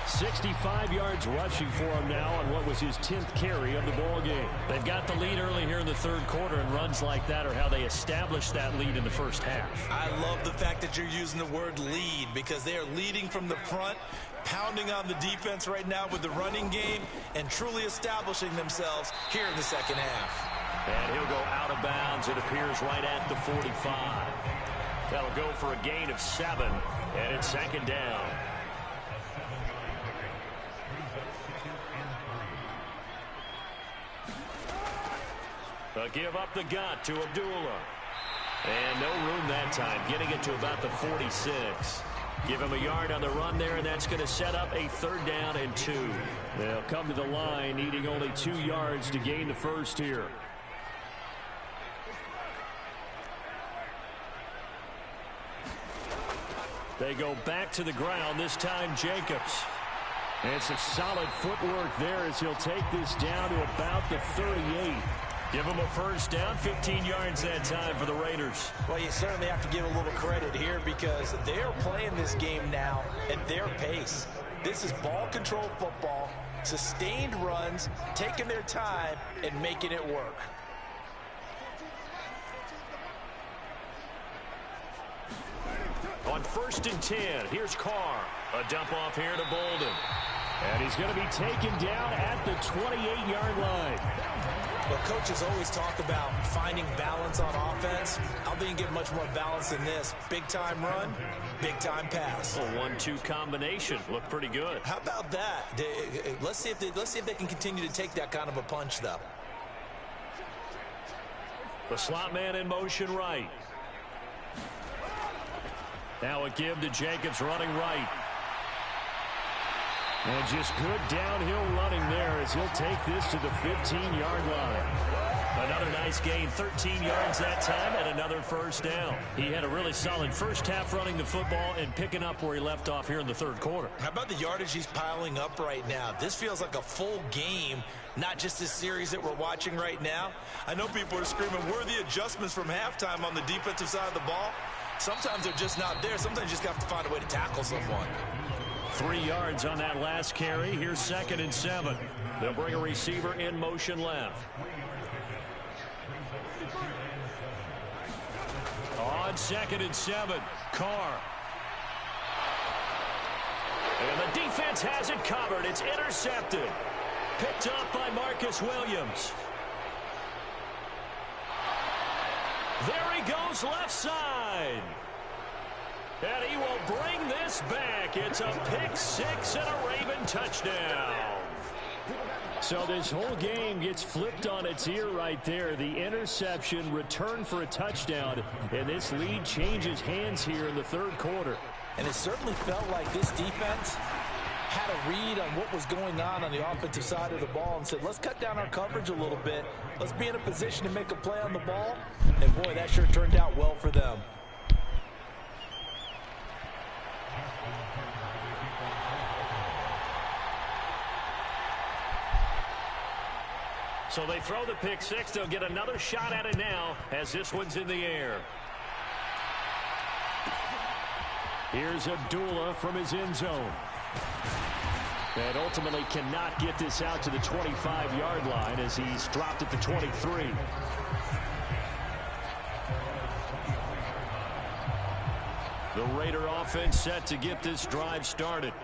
Speaker 4: 65 yards rushing for him now on what was his 10th carry of the ball game. They've got the lead early here in the third quarter, and runs like that are how they established that lead in the first half.
Speaker 3: I love the fact that you're using the word lead, because they are leading from the front, pounding on the defense right now with the running game, and truly establishing themselves here in the second half.
Speaker 2: And he'll go out of bounds, it appears, right at the 45. That'll go for a gain of 7, and it's second down. They'll give up the gut to Abdullah. And no room that time, getting it to about the 46. Give him a yard on the run there, and that's going to set up a third down and 2.
Speaker 4: They'll come to the line, needing only 2 yards to gain the first here. They go back to the ground, this time Jacobs. And some solid footwork there as he'll take this down to about the 38. Give him a first down, 15 yards that time for the Raiders.
Speaker 3: Well, you certainly have to give a little credit here, because they're playing this game now at their pace. This is ball control football, sustained runs, taking their time and making it work.
Speaker 2: On 1st and 10, here's Carr. A dump off here to Bolden.
Speaker 4: And he's going to be taken down at the 28-yard line.
Speaker 3: Well, coaches always talk about finding balance on offense. I don't think you get much more balance than this. Big-time run, big-time pass.
Speaker 2: A 1-2 combination. Looked pretty good.
Speaker 3: How about that? Let's see if they can continue to take that kind of a punch, though.
Speaker 2: The slot man in motion right.
Speaker 4: Now a give to Jacobs running right. And just good downhill running there as he'll take this to the 15-yard line.
Speaker 2: Another nice gain, 13 yards that time, and another first down. He had a really solid first half running the football and picking up where he left off here in the third quarter.
Speaker 3: How about the yardage he's piling up right now? This feels like a full game, not just this series that we're watching right now. I know people are screaming, where are the adjustments from halftime on the defensive side of the ball? Sometimes they're just not there. Sometimes you just have to find a way to tackle someone.
Speaker 2: 3 yards on that last carry. Here's 2nd and 7. They'll bring a receiver in motion left. On 2nd and 7, Carr. And the defense has it covered. It's intercepted. Picked up by Marcus Williams. There he goes left side. And he will bring this back. It's a pick 6 and a Raven touchdown.
Speaker 4: So this whole game gets flipped on its ear right there. The interception, return for a touchdown, and this lead changes hands here in the third quarter.
Speaker 3: And it certainly felt like this defense had a read on what was going on the offensive side of the ball and said, let's cut down our coverage a little bit. Let's be in a position to make a play on the ball. And, boy, that sure turned out well for them.
Speaker 2: So they throw the pick 6. They'll get another shot at it now as this one's in the air.
Speaker 4: Here's Abdullah from his end zone. And ultimately cannot get this out to the 25-yard line as he's dropped at the 23. The Raider offense set to get this drive started.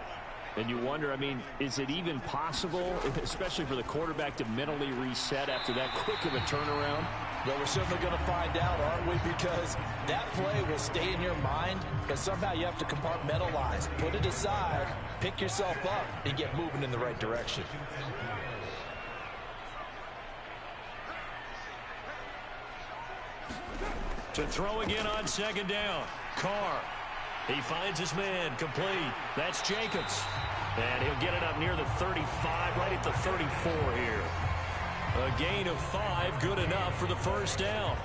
Speaker 4: And you wonder, I mean, is it even possible, especially for the quarterback, to mentally reset after that quick of a turnaround?
Speaker 3: Well, we're certainly going to find out, aren't we? Because that play will stay in your mind, but somehow you have to compartmentalize. Put it aside, pick yourself up, and get moving in the right direction.
Speaker 2: To throw again on second down. Carr. He finds his man, complete. That's Jacobs. And he'll get it up near the 35, right at the 34 here. A gain of 5, good enough for the first down.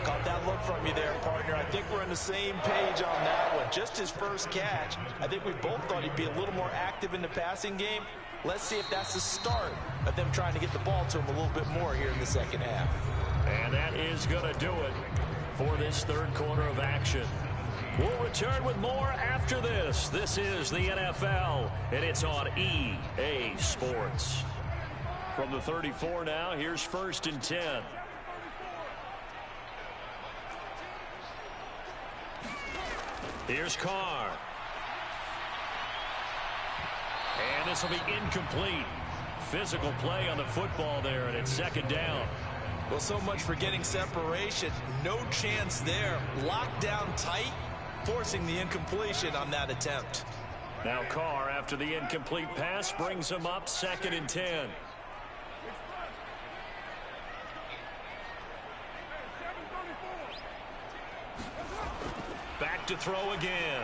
Speaker 3: Caught that look from you there, partner. I think we're on the same page on that one. Just his first catch. I think we both thought he'd be a little more active in the passing game. Let's see if that's the start of them trying to get the ball to him a little bit more here in the second half.
Speaker 2: And that is going to do it for this third quarter of action. We'll return with more after this. This is the NFL, and it's on EA Sports. From the 34 now, here's 1st and 10. Here's Carr. And this will be incomplete. Physical play on the football there, and it's second down.
Speaker 3: Well, so much for getting separation. No chance there. Locked down tight, forcing the incompletion on that attempt.
Speaker 2: Now Carr, after the incomplete pass, brings him up 2nd and 10. Back to throw again.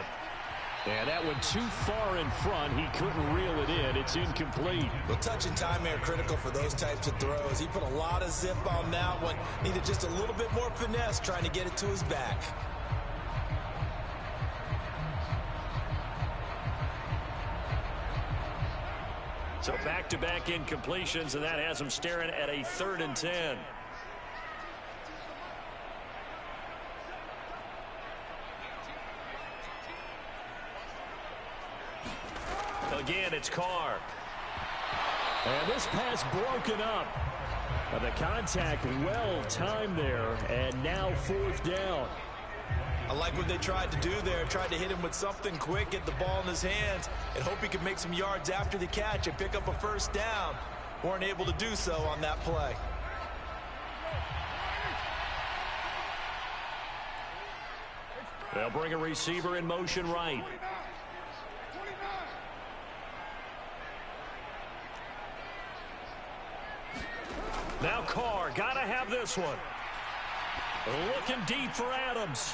Speaker 4: And that went too far in front. He couldn't reel it in. It's incomplete.
Speaker 3: Well, touch and time are critical for those types of throws. He put a lot of zip on that one. Needed just a little bit more finesse trying to get it to his back.
Speaker 2: So back-to-back incompletions, and that has him staring at a 3rd and 10. Again, it's Carr.
Speaker 4: And this pass broken up. The contact well timed there, and now 4th down.
Speaker 3: I like what they tried to do there. Tried to hit him with something quick, get the ball in his hands, and hope he could make some yards after the catch and pick up a first down. Weren't able to do so on that play.
Speaker 2: They'll bring a receiver in motion right. Now Carr, gotta have this one. Looking deep for Adams.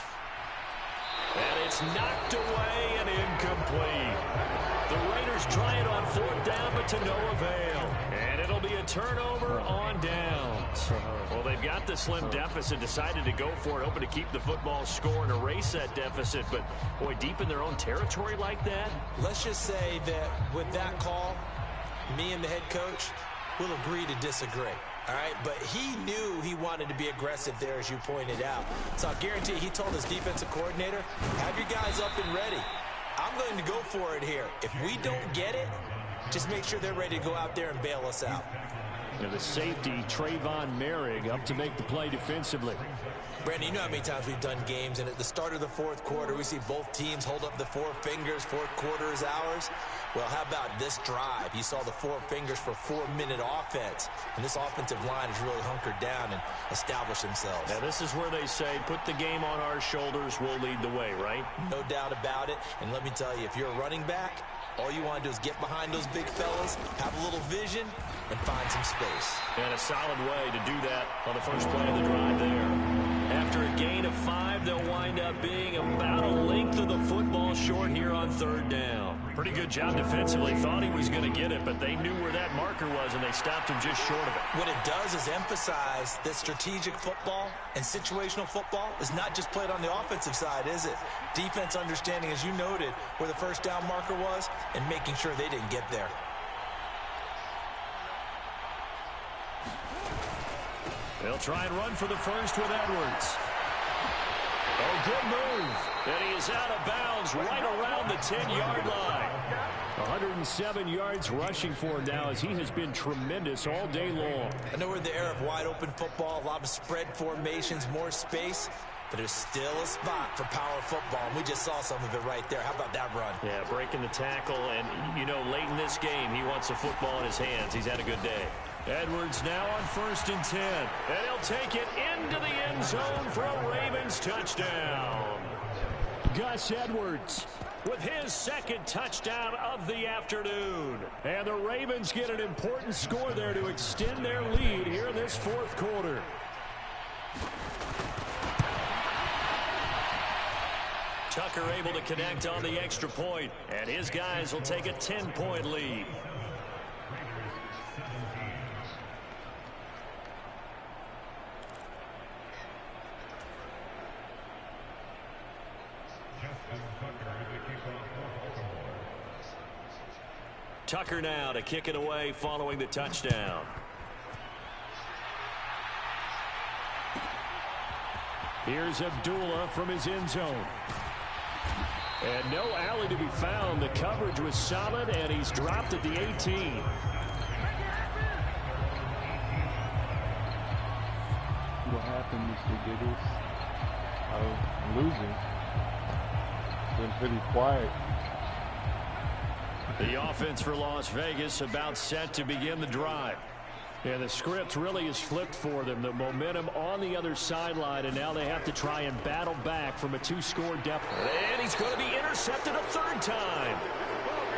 Speaker 2: And it's knocked away and incomplete. The Raiders try it on 4th down, but to no avail. And it'll be a turnover on downs. Well, they've got the slim deficit, decided to go for it, hoping to keep the football score and erase that deficit. But, boy, deep in their own territory like that.
Speaker 3: Let's just say that with that call, me and the head coach will agree to disagree. All right, but he knew he wanted to be aggressive there, as you pointed out. So I guarantee he told his defensive coordinator, have your guys up and ready. I'm going to go for it here. If we don't get it, just make sure they're ready to go out there and bail us out.
Speaker 4: And the safety, Trayvon Merrick, up to make the play defensively.
Speaker 3: Brandon, you know how many times we've done games, and at the start of the 4th quarter, we see both teams hold up the 4 fingers, 4th quarter is ours. Well, how about this drive? You saw the 4 fingers for 4-minute offense, and this offensive line has really hunkered down and established themselves.
Speaker 2: Now, this is where they say, put the game on our shoulders, we'll lead the way, right?
Speaker 3: No doubt about it, and let me tell you, if you're a running back, all you want to do is get behind those big fellas, have a little vision, and find some space.
Speaker 2: And a solid way to do that on the first play of the drive there. After a gain of 5, they'll wind up being about a length of the football short here on 3rd down. Pretty good job defensively. Thought he was going to get it, but they knew where that marker was, and they stopped him just short of it.
Speaker 3: What it does is emphasize that strategic football and situational football is not just played on the offensive side, is it? Defense understanding, as you noted, where the first down marker was and making sure they didn't get there.
Speaker 2: They'll try and run for the first with Edwards. Oh, good move. And he is out of bounds right around the 10-yard line.
Speaker 4: 107 yards rushing for him now, as he has been tremendous all day long.
Speaker 3: I know we're in the era of wide-open football, a lot of spread formations, more space, but there's still a spot for power football, and we just saw some of it right there. How about that run?
Speaker 2: Yeah, breaking the tackle, and, you know, late in this game, he wants the football in his hands. He's had a good day. Edwards now on 1st and 10, and he'll take it into the end zone for a Ravens touchdown.
Speaker 4: Gus Edwards
Speaker 2: with his 2nd touchdown of the afternoon.
Speaker 4: And the Ravens get an important score there to extend their lead here in this 4th quarter.
Speaker 2: Tucker able to connect on the extra point, and his guys will take a 10-point lead. Tucker now to kick it away following the touchdown.
Speaker 4: Here's Abdullah from his end zone. And no alley to be found. The coverage was solid, and he's dropped at the 18.
Speaker 13: What happened, Mr. Giggles?
Speaker 5: I'm losing. Been pretty quiet.
Speaker 4: The offense for Las Vegas about set to begin the drive. Yeah, the script really is flipped for them. The momentum on the other sideline, and now they have to try and battle back from a 2-score deficit.
Speaker 2: And he's going to be intercepted a third time.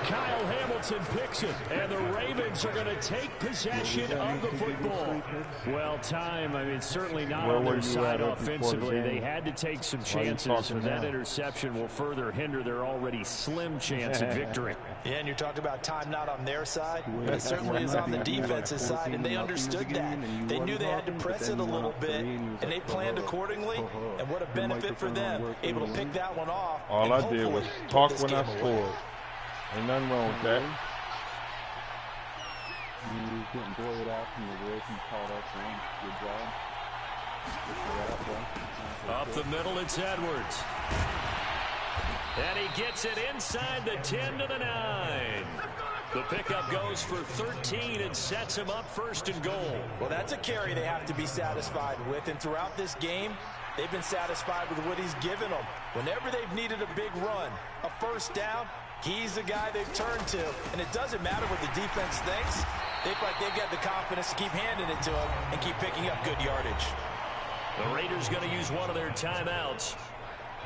Speaker 4: Kyle Hamilton picks it, and the Ravens are going to take possession of the football. Well, time, I mean, certainly not on their side offensively. They had to take some chances, and that interception will further hinder their already slim chance at victory.
Speaker 3: Yeah, and you're talking about time not on their side. It certainly is on the defensive side, and they understood that. They knew they had to press it a little bit, and they planned accordingly, and what a benefit for them, able to pick that one off.
Speaker 5: All I did was talk when I scored. Ain't nothing wrong with that.
Speaker 13: You getting blowed out from your voice and called up for him. Good job.
Speaker 2: Up the middle, it's Edwards. And he gets it inside the 10 to the 9. The pickup goes for 13 and sets him up first and goal.
Speaker 3: Well, that's a carry they have to be satisfied with, and throughout this game, they've been satisfied with what he's given them. Whenever they've needed a big run, a first down, he's the guy they've turned to. And it doesn't matter what the defense thinks. They feel like they've got the confidence to keep handing it to him and keep picking up good yardage.
Speaker 2: The Raiders going to use one of their timeouts.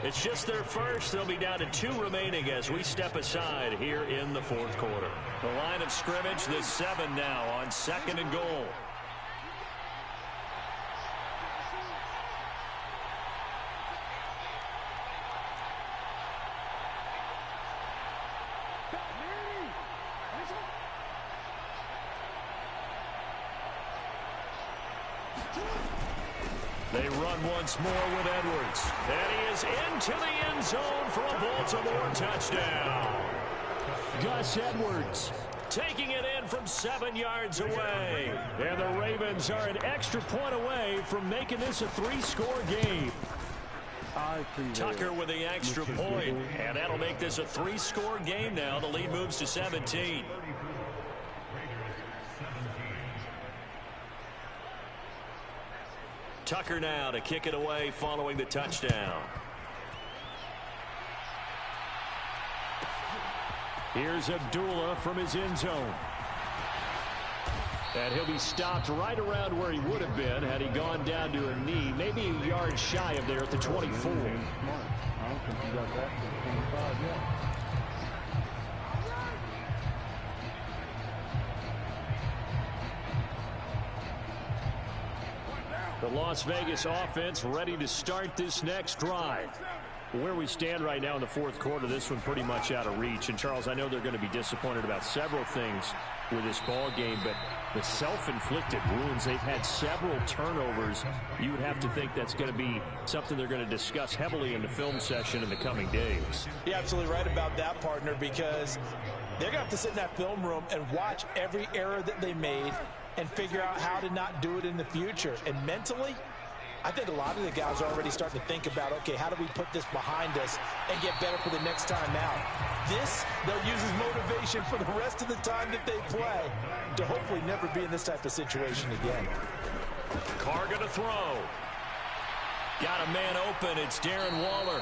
Speaker 2: It's just their first. They'll be down to 2 remaining as we step aside here in the fourth quarter. The line of scrimmage, the 7 now on 2nd and goal. They run once more with Edwards. And he is into the end zone for a Baltimore touchdown.
Speaker 4: Gus Edwards
Speaker 2: taking it in from 7 yards away.
Speaker 4: And the Ravens are an extra point away from making this a 3-score game.
Speaker 2: Tucker with the extra point. And that'll make this a 3-score game now. The lead moves to 17. Tucker now to kick it away following the touchdown.
Speaker 4: Here's Abdullah from his end zone. And he'll be stopped right around where he would have been had he gone down to a knee, maybe a yard shy of there at the 24.
Speaker 13: I don't think you got that from 25 yet.
Speaker 4: The Las Vegas offense ready to start this next drive. Where we stand right now in the fourth quarter, this one pretty much out of reach. And, Charles, I know they're going to be disappointed about several things with this ball game, but the self-inflicted wounds, they've had several turnovers. You would have to think that's going to be something they're going to discuss heavily in the film session in the coming days.
Speaker 3: You're absolutely right about that, partner, because they're going to have to sit in that film room and watch every error that they made and figure out how to not do it in the future. And mentally, I think a lot of the guys are already starting to think about, okay, how do we put this behind us and get better for the next time out? This, they'll use as motivation for the rest of the time that they play to hopefully never be in this type of situation again.
Speaker 2: Carr going to throw. Got a man open. It's Darren Waller.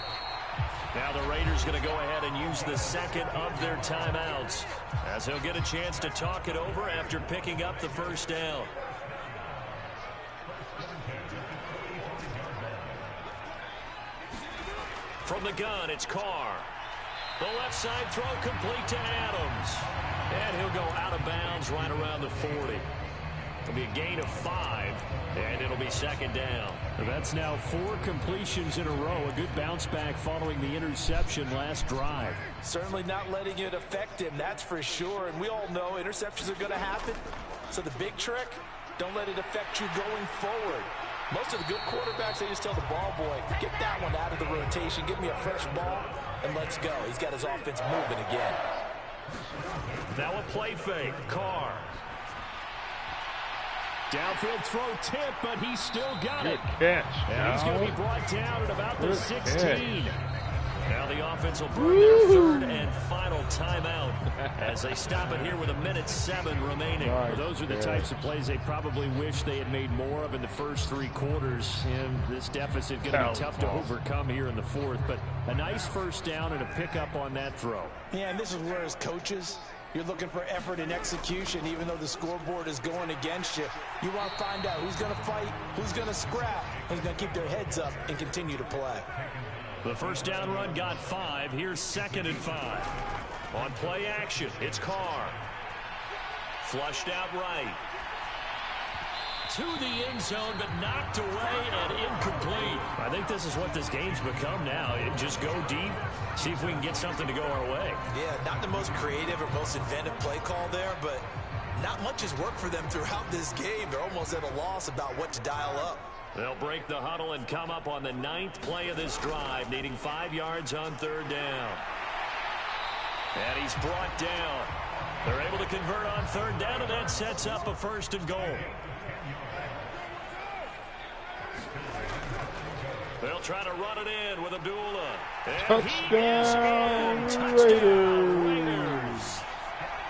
Speaker 2: Now the Raiders going to go ahead and use the second of their timeouts as he'll get a chance to talk it over after picking up the first down. From the gun, it's Carr. The left side throw complete to Adams. And he'll go out of bounds right around the 40. It'll be a gain of 5, and it'll be second down.
Speaker 4: That's now 4 completions in a row. A good bounce back following the interception last drive.
Speaker 3: Certainly not letting it affect him, that's for sure. And we all know interceptions are going to happen. So the big trick, don't let it affect you going forward. Most of the good quarterbacks, they just tell the ball boy, get that one out of the rotation, give me a fresh ball, and let's go. He's got his offense moving again.
Speaker 2: Now a play fake. Carr.
Speaker 4: Downfield throw tip, but he's still got it.
Speaker 5: Catch.
Speaker 4: And he's going to be brought down at about the 16.
Speaker 5: Catch.
Speaker 2: Now the offense will burn their third and final timeout as they stop it here with 1:07 remaining.
Speaker 4: Well, those are the types of plays they probably wish they had made more of in the first 3 quarters. And this deficit going to be tough to overcome here in the 4th. But a nice first down and a pickup on that throw.
Speaker 3: Yeah, and this is where as coaches, you're looking for effort and execution, even though the scoreboard is going against you. You want to find out who's going to fight, who's going to scrap, who's going to keep their heads up and continue to play.
Speaker 2: The first down run got 5. Here's 2nd and 5. On play action, it's Carr. Flushed out right. To the end zone, but knocked away and incomplete.
Speaker 4: I think this is what this game's become now. Just go deep, see if we can get something to go our way.
Speaker 3: Yeah, not the most creative or most inventive play call there, but not much has worked for them throughout this game. They're almost at a loss about what to dial up.
Speaker 2: They'll break the huddle and come up on the 9th play of this drive, needing 5 yards on 3rd down. And he's brought down. They're able to convert on 3rd down, and that sets up a 1st and goal. They'll try to run it in with Abdullah. And
Speaker 5: Touchdown,
Speaker 2: Touchdown, Raiders.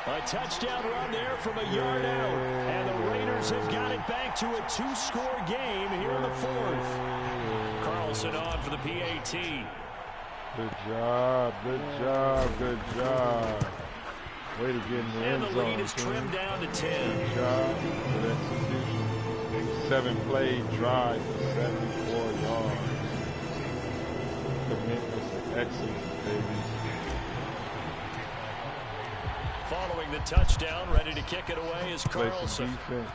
Speaker 2: A touchdown run there from a yard out. And the Raiders have got it back to a 2-score game here in the 4th. Carlson on for the PAT.
Speaker 5: Good job, good job, good job. Way to get in the end zone.
Speaker 2: And the lead is trimmed down to 10.
Speaker 5: Good job, good execution. 7-play drive for 74 yards. Commitment to excellence, baby.
Speaker 2: Following the touchdown, ready to kick it away is Carlson. And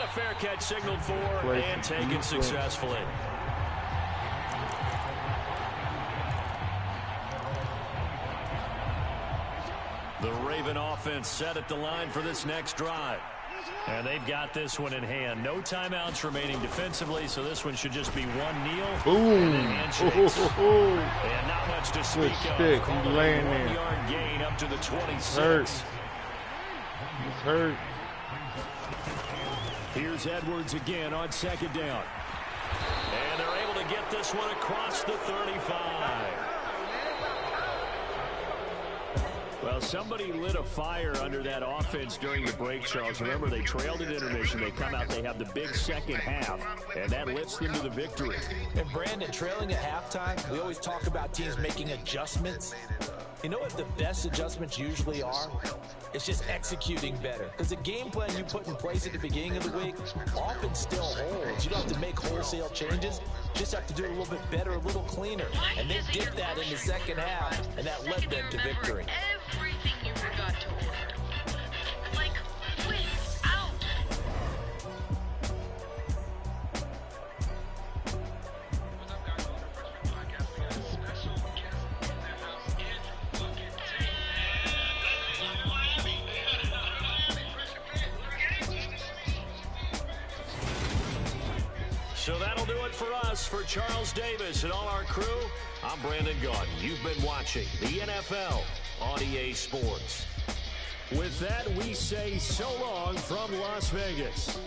Speaker 2: a fair catch signaled for and taken successfully. The Raven offense set at the line for this next drive. And they've got this one in hand. No timeouts remaining defensively, so this one should just be one kneel and then handshakes. And not much to speak of.
Speaker 5: He's laying there.
Speaker 2: 1-yard gain up to the 26.
Speaker 5: He's hurt.
Speaker 4: Here's Edwards again on 2nd down.
Speaker 2: And they're able to get this one across the 35.
Speaker 4: Well, somebody lit a fire under that offense during the break, Charles. Remember, they trailed at intermission. They come out, they have the big second half, and that lifts them to the victory.
Speaker 3: And Brandon, trailing at halftime, we always talk about teams making adjustments. You know what the best adjustments usually are? It's just executing better. Because the game plan you put in place at the beginning of the week often still holds. You don't have to make wholesale changes. Just have to do it a little bit better, a little cleaner. And they did that in the second half, and that led them to victory.
Speaker 14: Everything you forgot to order. Like, without.
Speaker 2: So that'll do it for us. For Charles Davis and all our crew, I'm Brandon Gaudin. You've been watching the NFL on EA Sports.
Speaker 4: With that, we say so long from Las Vegas.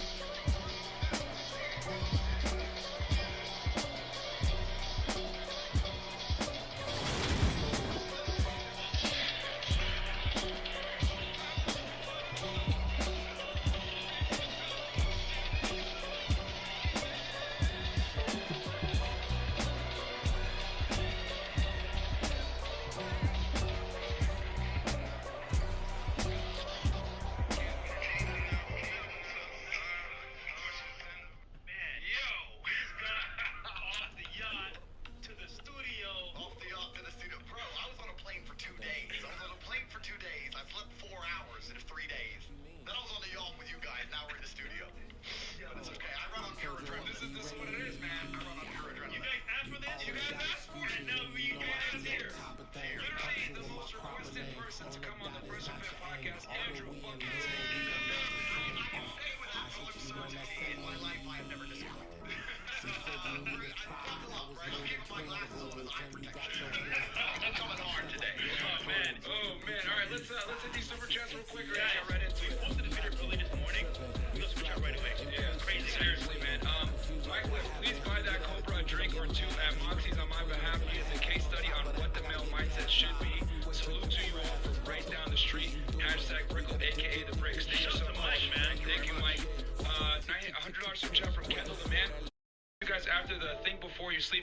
Speaker 15: Voice of Fit podcast, Andrew fucking Tate. I would say with in my life, I have never disappointed. I'm coming hard today. Oh man. All right, let's hit these super chats real quick. Yeah, I read into it. Posted a video early this morning. We'll super chat right away. Yeah, crazy. Seriously, man. Wycliffe, please buy that Cobra a drink or two at Moxie's on my behalf. He is a